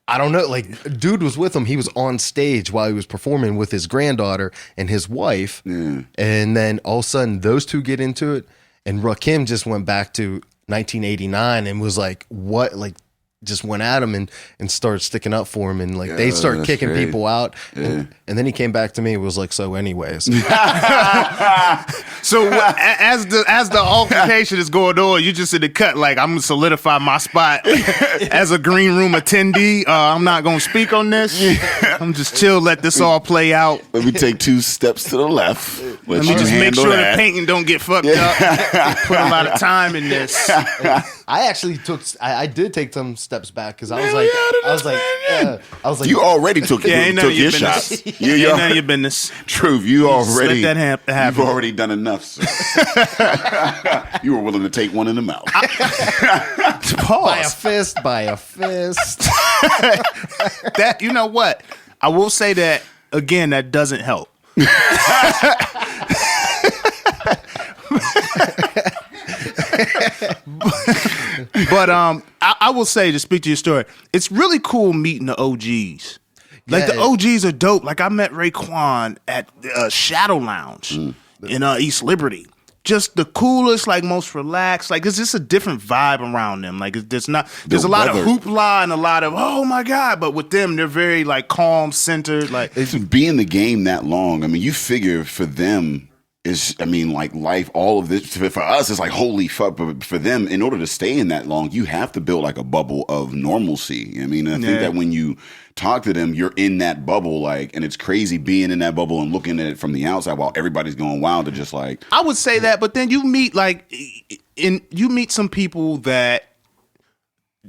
I don't know. Like, dude was with him. He was on stage while he was performing with his granddaughter and his wife. And then all of a sudden those two get into it. And Rakim just went back to 1989 and was like, what? Like, just went at him and started sticking up for him, and like they start kicking people out, and then he came back to me and was like, so anyways. So as the altercation is going on, you just in the cut like, I'm gonna solidify my spot as a green room attendee. I'm not gonna speak on this. I'm just chill, let this all play out. Let me take 2 steps to the left. Let me just make sure the painting don't get fucked up. Put a lot of time in this. I did take some steps back because I was like, you already took your shot. Ain't none of your business. Truth, you already let that happen. You've already done enough, sir. You were willing to take one in the mouth. Pause. By a fist. That, you know what? I will say that again. That doesn't help. But I will say, to speak to your story, it's really cool meeting the OGs. Like, the OGs are dope. Like, I met Raekwon at Shadow Lounge in East Liberty. Just the coolest, like, most relaxed. Like, it's just a different vibe around them. Like, there's a lot of hoopla and a lot of, oh my God. But with them, they're very, like, calm, centered. Like, it's being in the game that long. I mean, you figure for them, is, I mean, like life, all of this for us is like holy fuck. But for them, in order to stay in that long, you have to build like a bubble of normalcy. I mean, I think that when you talk to them, you're in that bubble, like, and it's crazy being in that bubble and looking at it from the outside while everybody's going wild. To just like, I would say that, but then you meet you meet some people that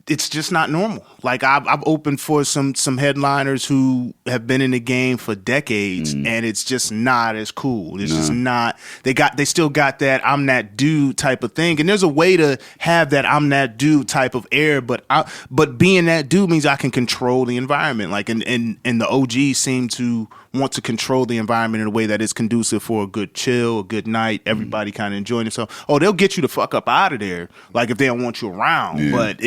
it's just not normal. Like I've opened for some headliners who have been in the game for decades, and it's just not as cool. It's just not. They still got that I'm that dude type of thing, and there's a way to have that I'm that dude type of air. But being that dude means I can control the environment. Like and the OGs seem to want to control the environment in a way that is conducive for a good chill, a good night. Everybody kind of enjoying themselves. Oh, they'll get you the fuck up out of there, like if they don't want you around. Yeah. But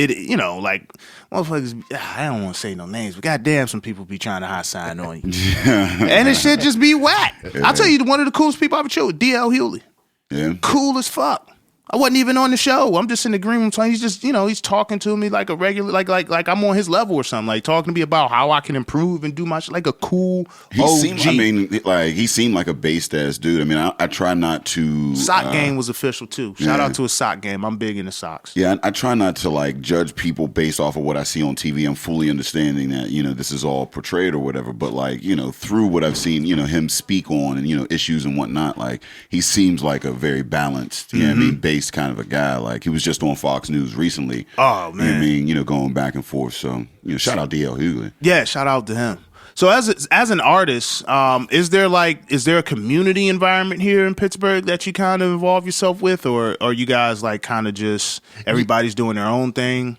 like motherfuckers, I don't want to say no names, but goddamn, some people be trying to high sign on you, and this shit just be whack. Yeah. I'll tell you, one of the coolest people I've ever chilled with, DL Hewley. Yeah, cool as fuck. I wasn't even on the show. I'm just in the green room. So he's just, he's talking to me like a regular, like I'm on his level or something. Like talking to me about how I can improve and do my shit. Like a cool OG. He seemed like a based ass dude. I mean, I try not to. Sock game was official too. Shout out to a sock game. I'm big into socks. Yeah, I try not to like judge people based off of what I see on TV. I'm fully understanding that this is all portrayed or whatever. But like through what I've seen, him speak on and issues and whatnot. Like he seems like a very balanced. You know what I mean? Based kind of a guy. Like he was just on Fox News recently. Oh man, you know what I mean, going back and forth. So shout out DL Hughley. Yeah, shout out to him. So as an artist, is there a community environment here in Pittsburgh that you kind of involve yourself with, or are you guys like kind of just everybody's doing their own thing?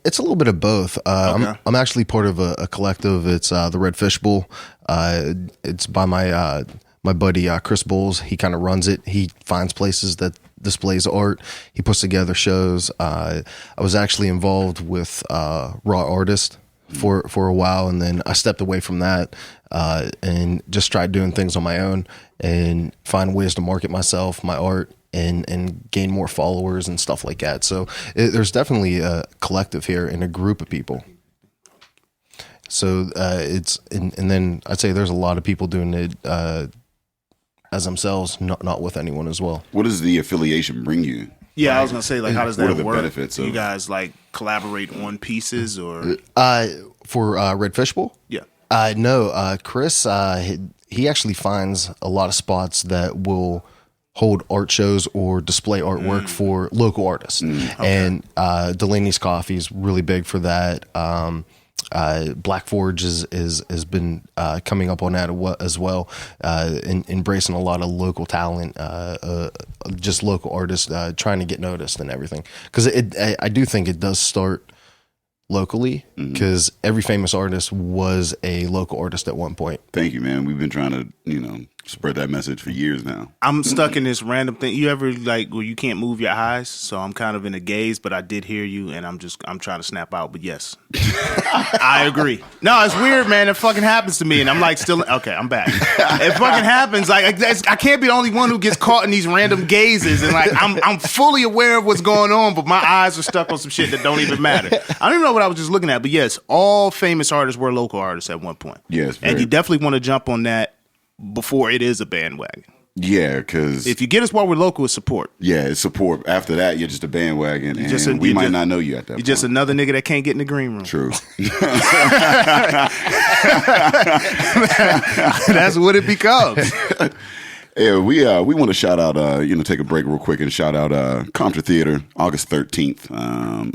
It's a little bit of both. Okay. I'm actually part of a collective. It's the Red Fish Bowl. It's by my buddy Chris Bowles. He kind of runs it. He finds places that displays art. He puts together shows. I was actually involved with Raw Artist for a while, and then I stepped away from that and just tried doing things on my own and find ways to market myself, my art, and gain more followers and stuff like that. So there's definitely a collective here and a group of people. So it's and then I'd say there's a lot of people doing it as themselves, not with anyone as well. What does the affiliation bring you? Yeah, I was gonna say, like, how does that work? What are the benefits? Do you guys like collaborate on pieces or for Red Fish Bowl? Yeah. No, Chris. He actually finds a lot of spots that will hold art shows or display artwork for local artists, and Delaney's Coffee is really big for that. Black Forge has been coming up on that as well, embracing a lot of local talent, just local artists trying to get noticed and everything. Because I do think it does start locally, because every famous artist was a local artist at one point. Thank you, man. We've been trying to spread that message for years now. I'm stuck in this random thing. You ever where you can't move your eyes? So I'm kind of in a gaze, but I did hear you, and I'm trying to snap out. But yes, I agree. No, it's weird, man. It fucking happens to me, and I'm like still okay. I'm back. It fucking happens. Like I can't be the only one who gets caught in these random gazes, and like I'm fully aware of what's going on, but my eyes are stuck on some shit that don't even matter. I don't even know what I was just looking at, but yes, all famous artists were local artists at one point. Yes, and you definitely want to jump on that before it is a bandwagon. Yeah, because if you get us while we're local, it's support. Yeah, it's support. After that, you're just a bandwagon, and we might not know you at that point. You're just another nigga that can't get in the green room. True. That's what it becomes. Yeah, we want to shout out, take a break real quick and shout out Compton Theater, August 13th.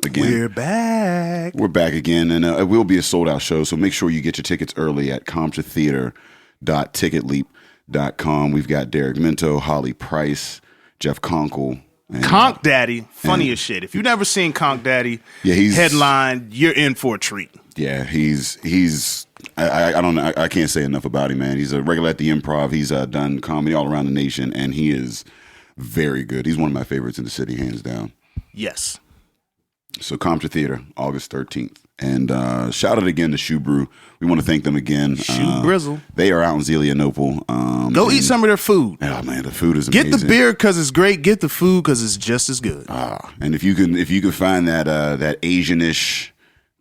Again, we're back. We're back again, and it will be a sold out show. So make sure you get your tickets early at ComptonTheater.ticketleap.com. We've got Derek Minto, Holly Price, Jeff Conkle. Conk Daddy, funny as shit. If you've never seen Conk Daddy headline, you're in for a treat. Yeah, he's I don't know. I can't say enough about him, man. He's a regular at the Improv. He's done comedy all around the nation, and he is very good. He's one of my favorites in the city, hands down. Yes. So Compton Theater, August 13th. And shout out again to Shoe Brew. We want to thank them again. Shoe Brizzle. They are out in Zelienople. Go eat some of their food. Oh man, the food is amazing. Get the beer because it's great. Get the food because it's just as good. And if you can find that Asianish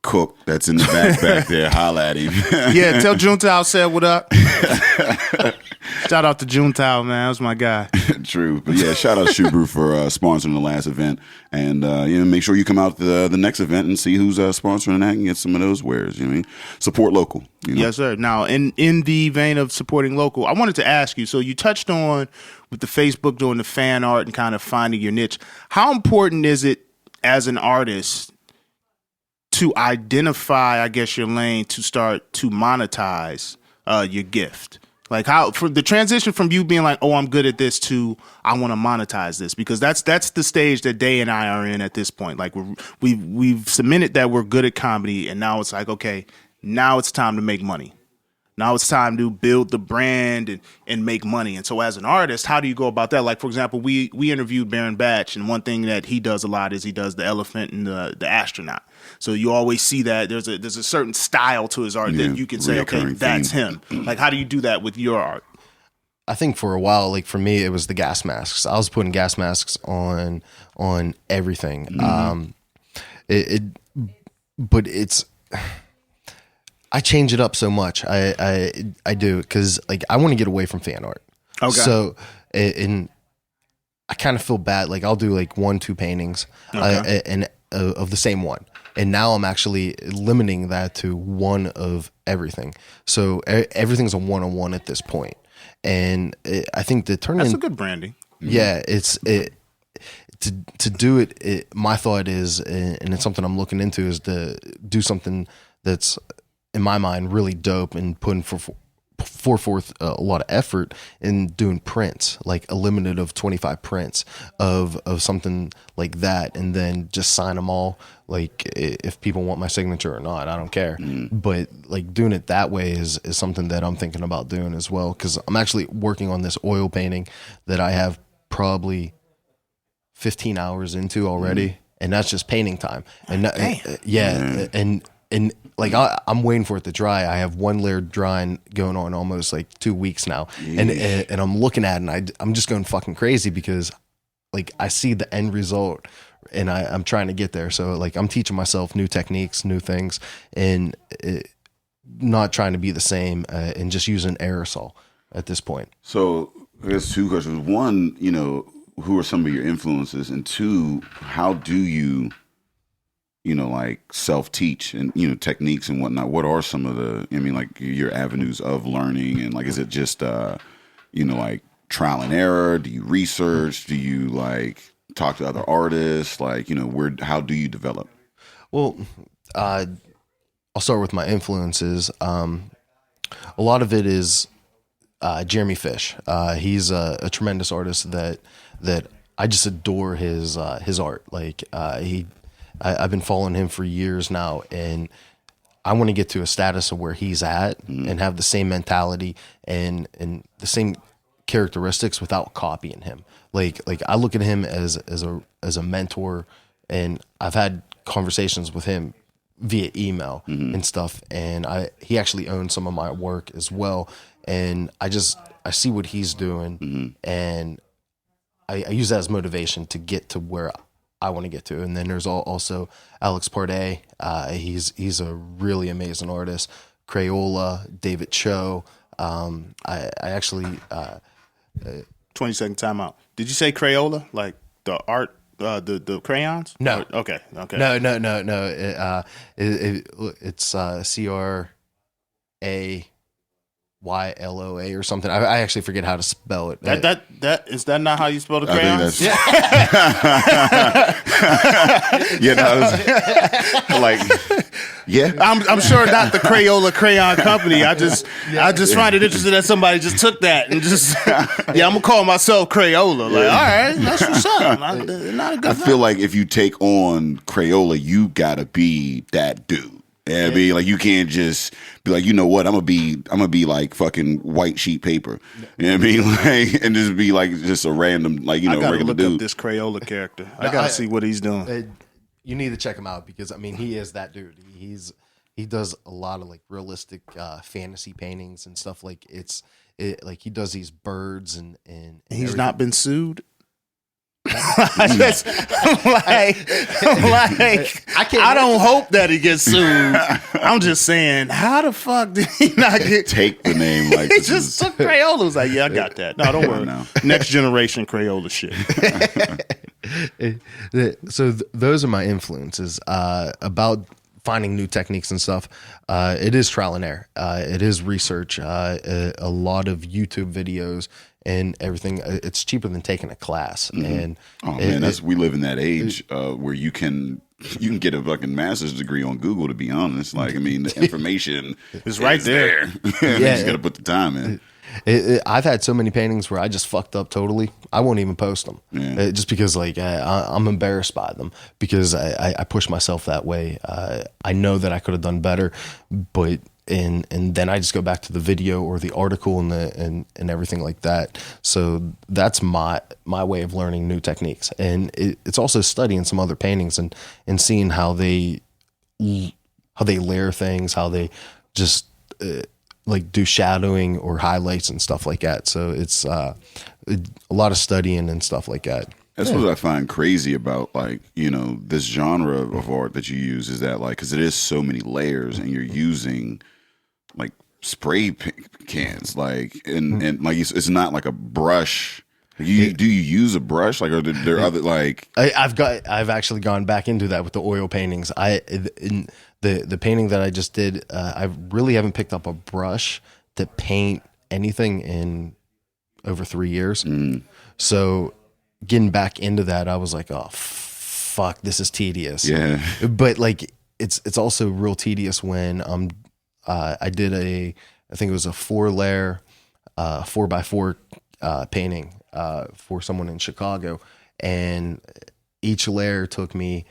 cook that's in the back there, holla at him. Yeah, tell Junta I said what up. Shout out to Juntao, man. That was my guy. True. But yeah, shout out Shoe Brew for sponsoring the last event. And make sure you come out to the next event and see who's sponsoring that and get some of those wares. You know what I mean? Support local. Yes, sir. Now, in the vein of supporting local, I wanted to ask you, so you touched on with the Facebook doing the fan art and kind of finding your niche. How important is it as an artist to identify, I guess, your lane to start to monetize your gift? Like how for the transition from you being like, oh, I'm good at this to I want to monetize this, because that's the stage that Day and I are in at this point. Like we've cemented that we're good at comedy, and now it's like, okay, now it's time to make money. Now it's time to build the brand and make money. And so as an artist, how do you go about that? Like, for example, we interviewed Baron Batch, and one thing that he does a lot is he does the elephant and the astronaut. So you always see that there's a certain style to his art that you can say, okay, that's him. Like, how do you do that with your art? I think for a while, like for me, it was the gas masks. I was putting gas masks on everything. But it's... I change it up so much. I do, because like I want to get away from fan art. Okay. So and I kind of feel bad. Like I'll do like 1-2 paintings of the same one, and now I'm actually limiting that to one of everything. So everything's a 1-on-1 at this point, and I think the turn that's a good branding. Yeah, to do it. My thought is, and it's something I'm looking into, is to do something that's, in my mind, really dope and putting forth a lot of effort in doing prints, like a limited of 25 prints of something like that, and then just sign them all. Like if people want my signature or not, I don't care. But like doing it that way is something that I'm thinking about doing as well, because I'm actually working on this oil painting that I have probably 15 hours into already, and that's just painting time. And and like I'm waiting for it to dry. I have one layer drying going on almost like 2 weeks now, and I'm looking at it, and I'm just going fucking crazy because like I see the end result, and I'm trying to get there. So like I'm teaching myself new techniques, new things, and not trying to be the same, and just using aerosol at this point. So there's 2 questions. One, who are some of your influences, and 2, how do you like self-teach and, techniques and whatnot? What are some of like your avenues of learning? And like, is it just, like trial and error? Do you research? Do you like talk to other artists? Like, how do you develop? Well, I'll start with my influences. A lot of it is Jeremy Fish. He's a tremendous artist that I just adore his art. Like I've been following him for years now, and I want to get to a status of where he's at and have the same mentality and the same characteristics without copying him. Like I look at him as a mentor, and I've had conversations with him via email and stuff, and he actually owns some of my work as well, and I see what he's doing, and I use that as motivation to get to where I want to get to. And then there's also Alex Pardee. He's a really amazing artist. Crayola, David Cho. I actually 20-second timeout. Did you say Crayola, like the art, the crayons? No. Okay. No. It's CRAYLOA or something. I actually forget how to spell it. That is that not how you spell the crayons? Yeah. I'm sure not the Crayola Crayon Company. I just find it interesting that somebody just took that and just I'm gonna call myself Crayola. Like, all right, that's what's up. Not a good I feel like if you take on Crayola, you gotta be that dude. Yeah, be like, you can't just be like, you know what, I'm gonna be like fucking white sheet paper. You know what I mean? Like, and just be like just a random, like, I gotta regular look dude. up this Crayola character. I gotta see what he's doing. You need to check him out, because I mean, he is that dude. He does a lot of like realistic fantasy paintings and stuff. Like like he does these birds and he's not been sued. I don't hope that he gets sued. I'm just saying, how the fuck did he not get take the name? Like he just took Crayola. Was like, yeah, I got that. No, don't worry. No. Next generation Crayola shit. So those are my influences about finding new techniques and stuff. It is trial and error. It is research. A lot of YouTube videos and everything. It's cheaper than taking a class. And we live in that age where you can get a fucking master's degree on Google. To be honest, like I mean, the information is right there. You just got to put the time in. I've had so many paintings where I just fucked up totally. I won't even post them just because like I'm embarrassed by them because I push myself that way. I know that I could have done better, but and then I just go back to the video or the article and everything like that. So that's my way of learning new techniques, and it's also studying some other paintings and seeing how they layer things, how they just like do shadowing or highlights and stuff like that. So it's a lot of studying and stuff like that. That's what I find crazy about, like, you know, this genre of art that you use is that, like, because it is so many layers and you're using, like, spray cans, like, and like, it's not like a brush. Do you use a brush? Like, are there other, like... I've actually gone back into that with the oil paintings. The painting that I just did, I really haven't picked up a brush to paint anything in over 3 years. So getting back into that, I was like, oh fuck, this is tedious. Yeah. But like it's also real tedious when I did I think it was a 4-layer 4x4 painting for someone in Chicago, and each layer took me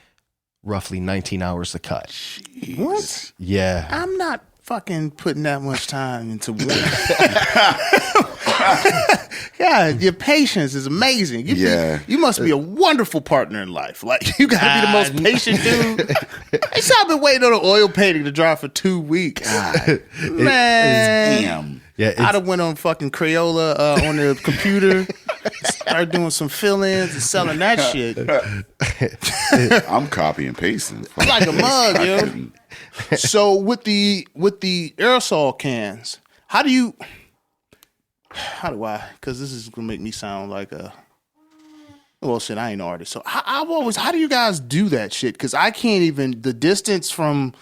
roughly 19 hours to cut. Jeez. What? Yeah. I'm not fucking putting that much time into one. God, your patience is amazing. You must be a wonderful partner in life. Like, you gotta be the most patient dude. I've been waiting on an oil painting to dry for 2 weeks. God. Man. Damn. Yeah, I'd have went on fucking Crayola on the computer, started doing some fill-ins and selling that shit. I'm copy and pasting. I'm like a mug, yo. So with the aerosol cans, how do I? Because this is gonna make me sound like well, shit, I ain't an artist. So how do you guys do that shit? Because I can't even, the distance from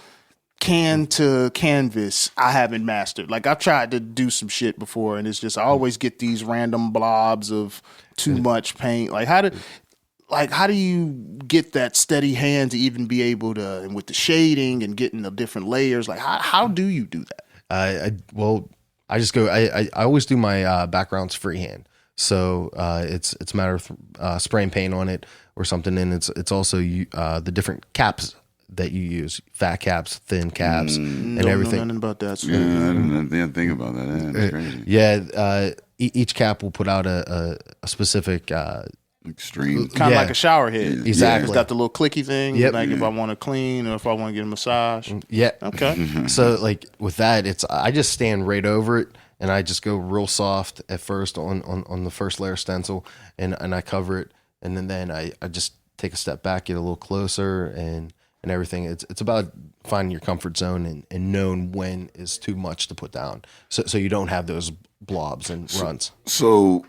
can to canvas, I haven't mastered. Like, I've tried to do some shit before, and it's just, I always get these random blobs of too much paint. Like, how do you get that steady hand to even be able to, and with the shading and getting the different layers, like, how do you do that? I just go, I always do my backgrounds freehand. So it's a matter of spraying paint on it or something, and it's also the different caps that you use, fat caps, thin caps, and everything. Know nothing about that. So. Yeah, I didn't think about that. That's crazy. Yeah, each cap will put out a specific extreme, kind of like a shower head. Exactly. It's got the little clicky thing. Yep. Like if I want to clean or if I want to get a massage. Yeah. Okay. So like with that, I just stand right over it and I just go real soft at first on the first layer stencil and I cover it, and then I just take a step back, get a little closer and everything. It's about finding your comfort zone and knowing when is too much to put down, so you don't have those blobs and runs. So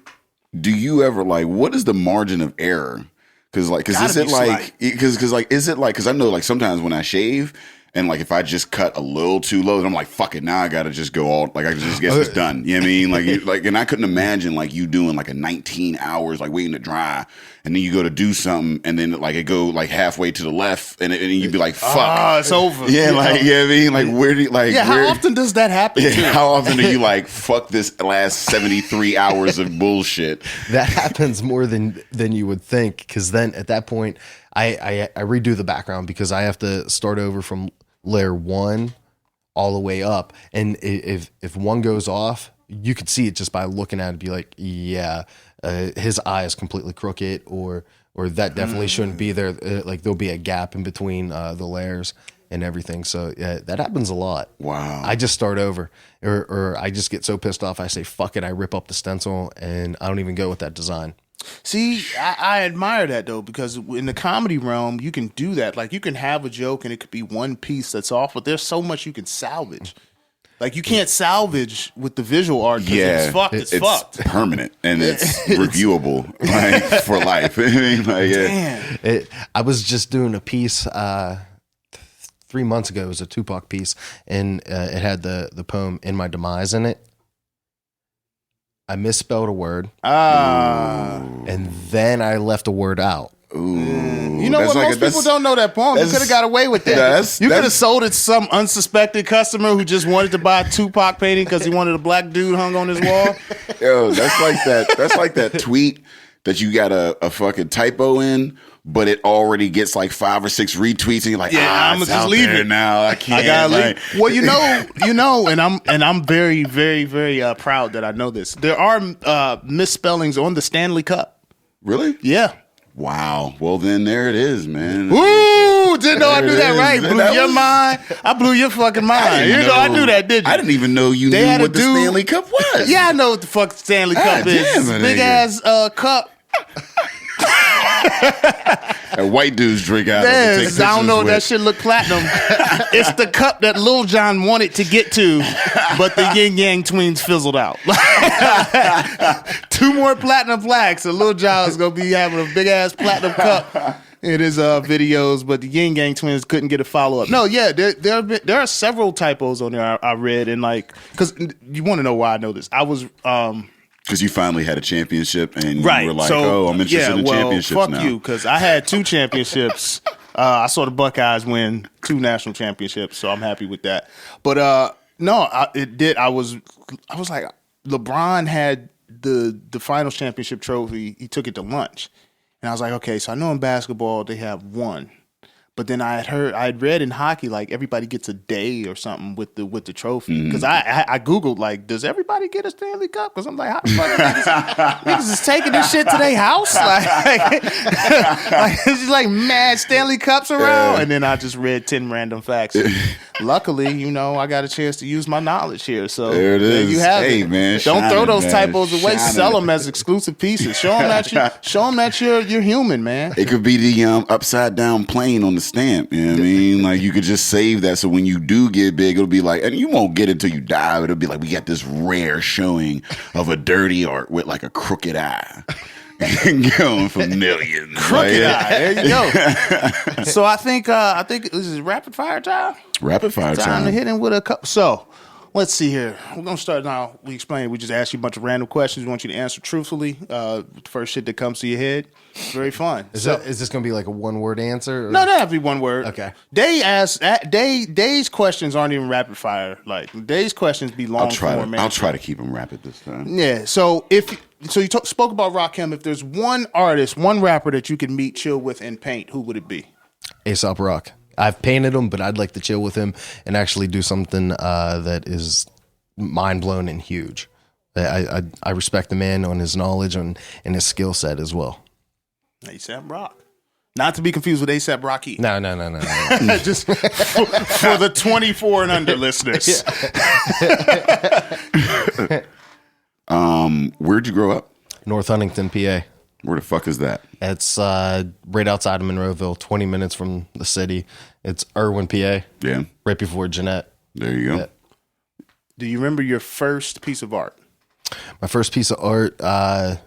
do you ever, like, what is the margin of error? Because is it like, because I know, like, sometimes when I shave and, like, if I just cut a little too low, then I'm like, fuck it, now I gotta just go all, like, I just guess it's done. You know what I mean? Like, and I couldn't imagine, like, you doing, like, a 19 hours, like, waiting to dry, and then you go to do something, and then, like, it go, like, halfway to the left, and you'd be like, fuck. It's over. Yeah, like, you know what I mean? Like, where do you, like, how often does that happen? Yeah, how often do you, like, fuck this last 73 hours of bullshit? That happens more than you would think, because then at that point, I redo the background because I have to start over from layer 1 all the way up, and if one goes off, you could see it just by looking at it, be like, his eye is completely crooked, or that definitely shouldn't be there. Like, there'll be a gap in between the layers and everything. So yeah, that happens a lot. Wow. I just start over, or I just get so pissed off, I say fuck it, I rip up the stencil and I don't even go with that design. See, I admire that though, because in the comedy realm, you can do that. Like you can have a joke and it could be one piece that's off, but there's so much you can salvage. Like you can't salvage with the visual art because it's fucked. It's fucked. Permanent and it's reviewable like for life. Damn. I was just doing a piece 3 months ago. It was a Tupac piece, and it had the poem "In My Demise" in it. I misspelled a word, and then I left a word out. Ooh, you know what? Most people don't know that poem. You could have got away with that. You could have sold it to some unsuspected customer who just wanted to buy a Tupac painting because he wanted a black dude hung on his wall. Yo, that's like that. That's like that tweet that you got a fucking typo in, but it already gets like 5 or 6 retweets, and you're like, I'm just leave it now. I can't. I gotta leave. Well, you know, and I'm very, very, very proud that I know this. There are misspellings on the Stanley Cup. Really? Yeah. Wow. Well, then there it is, man. Ooh, didn't know I knew that right. Blew your mind. I blew your fucking mind. I knew that, didn't you? I didn't even know you knew what the Stanley Cup was. Yeah, I know what the fuck the Stanley Cup is. Big ass cup. And white dudes drink out of it. I don't know if that shit look platinum. It's the cup that Lil Jon wanted to get to, but the Yin Yang Twins fizzled out. 2 more platinum plaques, and Lil Jon's gonna be having a big ass platinum cup in his videos, but the Yin Yang Twins couldn't get a follow up. No, yeah, there are several typos on there I read, and like, because you want to know why I know this. I was because you finally had a championship, and you were like, I'm interested in championships fuck now. You, because I had 2 championships. I saw the Buckeyes win 2 national championships, so I'm happy with that. But it did. I was like, LeBron had the finals championship trophy. He took it to lunch, and I was like, okay, so I know in basketball they have 1. But then I had read in hockey like everybody gets a day or something with the trophy. Because I googled like, does everybody get a Stanley Cup? Because I'm like, how the fuck niggas is taking this shit to their house? Like it's just like mad Stanley Cups around. And then I just read 10 random facts. Luckily, I got a chance to use my knowledge here. So there it is. There you have it. Man, don't throw those typos away. Sell them as exclusive pieces. Show them that you're human, man. It could be the upside down plane on the stamp. You know what I mean? Like you could just save that, so when you do get big, it'll be like, and you won't get it until you die. It'll be like, we got this rare showing of a dirty art with like a crooked eye. Going for millions. Crooked eye. There you go. So I think this is rapid fire time. Rapid fire time. To hit him with a couple. So let's see here. We're gonna start now. We just asked you a bunch of random questions. We want you to answer truthfully. The first shit that comes to your head. It's very fun. Is this gonna be like a 1-word answer? Or? No, that have to be 1 word. Okay. Day's questions aren't even rapid fire. Like Day's questions be long form. I'll try to keep them rapid this time. Yeah. So you spoke about Rakim. If there's one artist, one rapper that you could meet, chill with, and paint, who would it be? A$AP Rock. I've painted him, but I'd like to chill with him and actually do something that is mind blown and huge. I respect the man on his knowledge and his skill set as well. A$AP Rock. Not to be confused with A$AP Rocky. No. Just for the 24 and under listeners. Where'd you grow up? North Huntington, PA. Where the fuck is that? It's right outside of Monroeville, 20 minutes from the city. It's Irwin, PA. Yeah. Right before Jeanette. There you go. Yeah. Do you remember your first piece of art? My first piece of art. That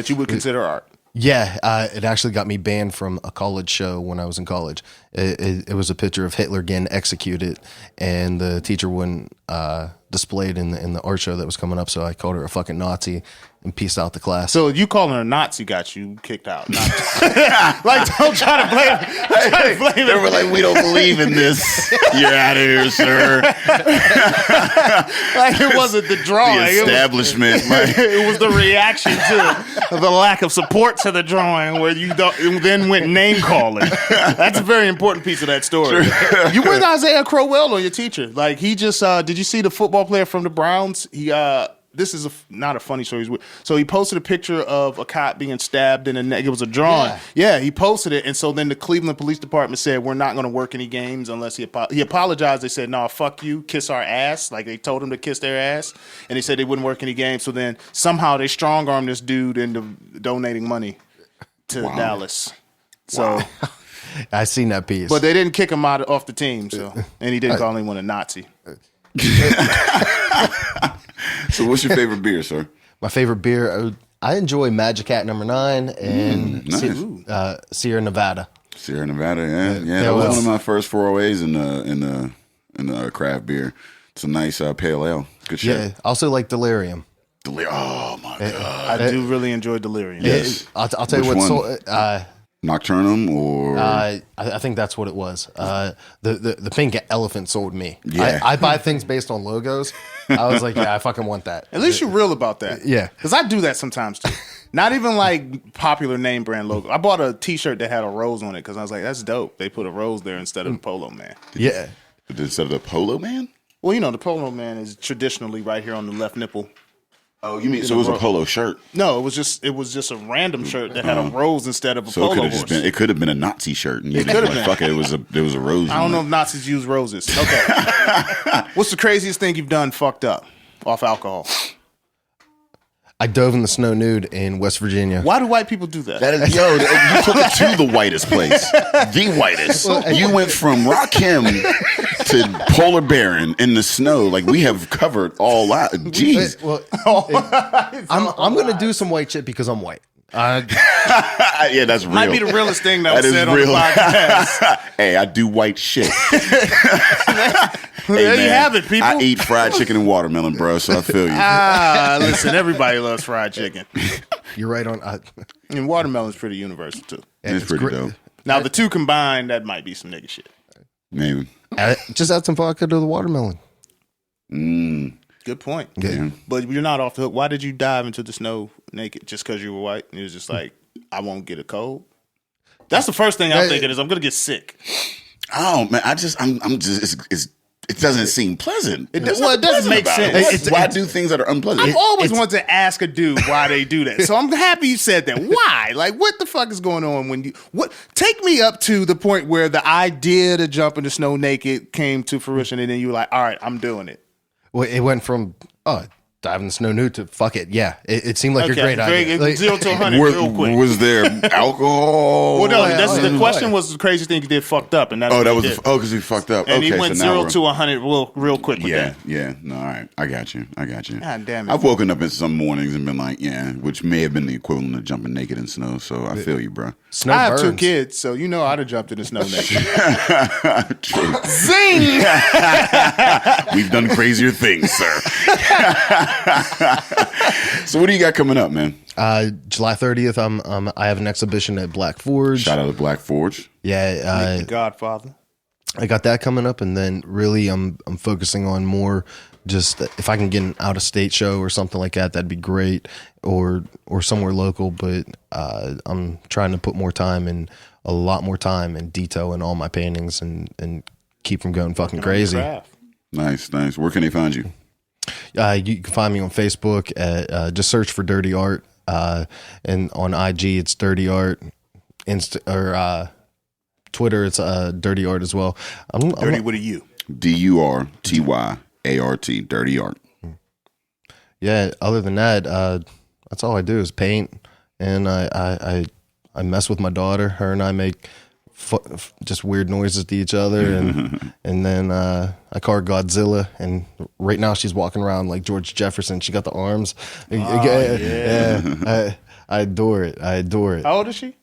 you would consider art? Yeah, it actually got me banned from a college show when I was in college. It was a picture of Hitler getting executed, and the teacher wouldn't display it in the art show that was coming up, so I called her a fucking Nazi and pieced out the class. So you calling her a Nazi got you kicked out. Like, don't try to blame They were like, we don't believe in this. You're out of here, sir. Like, it wasn't the drawing. The establishment. It was the reaction to the lack of support to the drawing where you then went name calling. That's a very important piece of that story. You went Isaiah Crowell on your teacher. Like, he just, did you see the football player from the Browns? this is not a funny story. So he posted a picture of a cop being stabbed in the neck. It was a drawing. Yeah, he posted it. And so then the Cleveland Police Department said, we're not going to work any games unless he apologized. They said, no, fuck you, kiss our ass. Like they told him to kiss their ass. And they said they wouldn't work any games. So then somehow they strong-armed this dude into donating money to Dallas. So I seen that piece. But they didn't kick him off the team. So and he didn't call anyone a Nazi. So what's your favorite beer, sir? My favorite beer, I enjoy Magic Hat No. 9 and Nice. Sierra Nevada. Sierra Nevada, yeah. That was one of my first forays in the craft beer. It's a nice pale ale. Good shit. Yeah, also like Delirium. Oh my god, I do really enjoy Delirium. Yes. I'll tell you Which what. one? Nocturnum or I think that's what it was. The pink elephant sold me. Yeah. I buy things based on logos. I was like, yeah, I fucking want that. At least you're real about that. Yeah. Because I do that sometimes too. Not even like popular name brand logo. I bought a T-shirt that had a rose on it because I was like, that's dope. They put a rose there instead of the Polo Man. Yeah. instead of the Polo Man? Well, the Polo Man is traditionally right here on the left nipple. Oh, you mean so it was a polo shirt? No, it was just a random shirt that had a rose instead of a polo horse. It could have been a Nazi shirt. And It could have been. Fuck it, there was a rose. I don't know if Nazis use roses. Okay. What's the craziest thing you've done fucked up off alcohol? I dove in the snow nude in West Virginia. Why do white people do that? That is, you took it to the whitest place. The whitest. You went from Rakim to Polar Baron in the snow. Like, we have covered all out. Jeez. I'm going to do some white shit because I'm white. Yeah, that's real. Might be the realest thing that was is said on real. the podcast. Hey, I do white shit. Hey, There you man, have it, people. I eat fried chicken and watermelon, bro, so I feel you. Listen, everybody loves fried chicken. You're right on. And watermelon's pretty universal, too. It's pretty great. dope. Now, the two combined, that might be some nigga shit. Maybe. Just add some vodka to the watermelon. Good point. Yeah. But you're not off the hook. Why did you dive into the snow naked just because you were white? And it was just like, I won't get a cold. That's the first thing I'm thinking is I'm gonna get sick. Oh man, I'm just it doesn't seem pleasant. It doesn't make sense. Why do things that are unpleasant? I've always wanted to ask a dude why they do that. So I'm happy you said that. Why? Like, what the fuck is going on when you take me up to the point where the idea to jump in the snow naked came to fruition and then you were like, all right, I'm doing it. Well, it went from dive in the snow nude to fuck it. Yeah, it seemed like a great idea. Like, 0 to 100 real quick. Was there alcohol? Well, no, the question was the craziest thing you did fucked up, and that's because he fucked up. And okay, he went so now 0 to 100 real quick with that. Yeah. No, all right. I got you. God damn it. I've woken up in some mornings and been like, which may have been the equivalent of jumping naked in snow. So I feel you, bro. Snow I have burns. 2 kids, so I'd have jumped in the snow naked. True. Zing! We've done crazier things, sir. So what do you got coming up, man? July 30th, I have an exhibition at Black Forge. Shout out to Black Forge. Yeah, The Godfather. I got that coming up, and then really I'm focusing on more just if I can get an out of state show or something like that, that'd be great, or somewhere local. But I'm trying to put a lot more time and detail in all my paintings and keep from going fucking crazy. Nice. Where can they find you? You can find me on Facebook at just search for Durty Art, and on IG it's Durty Art, Twitter it's Durty Art as well. Dirty with a U. DURTYART, Dirty Art. Yeah. Other than that, that's all I do is paint, and I mess with my daughter. Her and I make just weird noises to each other, and then I call her Godzilla, and right now she's walking around like George Jefferson. She got the arms. I adore it. How old is she?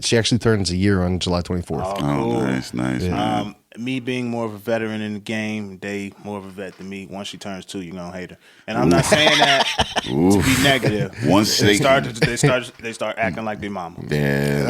She actually turns a year on July 24th. Cool. Nice. Man. Me being more of a veteran in the game, Dave more of a vet than me. Once she turns 2, you're gonna hate her. And I'm not saying that to be negative. Once they start acting like their mama. Yeah.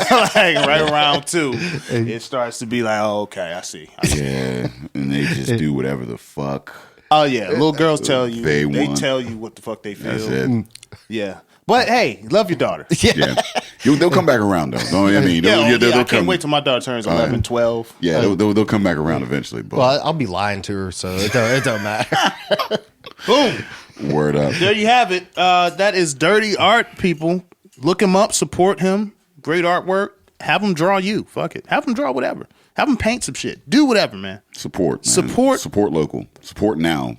Like right around 2, it starts to be like, oh, okay, I see. Yeah. And they just do whatever the fuck. Oh yeah, little girls tell you. They They tell you what the fuck they feel. That's it. Yeah. But hey, love your daughter. Yeah. They'll come back around though. I mean, I can't wait till my daughter turns 11, 12. Yeah, they'll come back around eventually. But Well, I'll be lying to her, so it don't matter. Boom. Word up. There you have it. That is Durty Art, people. Look him up, support him. Great artwork. Have him draw you. Fuck it. Have him draw whatever. Have him paint some shit. Do whatever, man. Support, man. Support local. Support now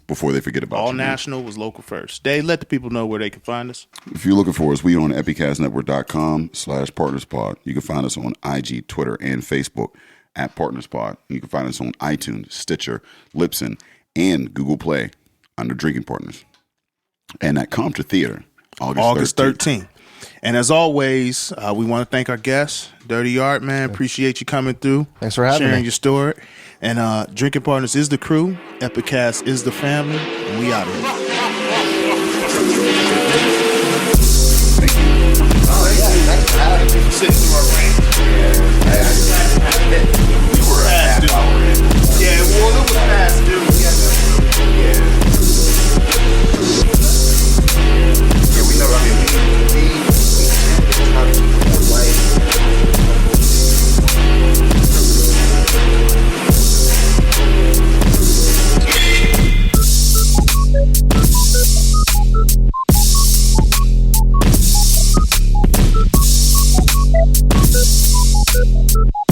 before they forget about All you. national was local first. Dave, let the people know where they can find us. If you're looking for us, we on epicastnetwork.com/partnerspod. You can find us on IG, Twitter, and Facebook at PartnersPod. You can find us on iTunes, Stitcher, Libsyn, and Google Play under Drinking Partners. And at Compton Theater, August 13th. And as always, we want to thank our guests, Durty Art, man. Appreciate you coming through. Thanks for having sharing me. your story. And Drinking Partners is the crew. Epicast is the family. And we out of here. Sitting through our rain. We were past due. Yeah, well, it was past due. Yeah, we know. I mean, we Thank you.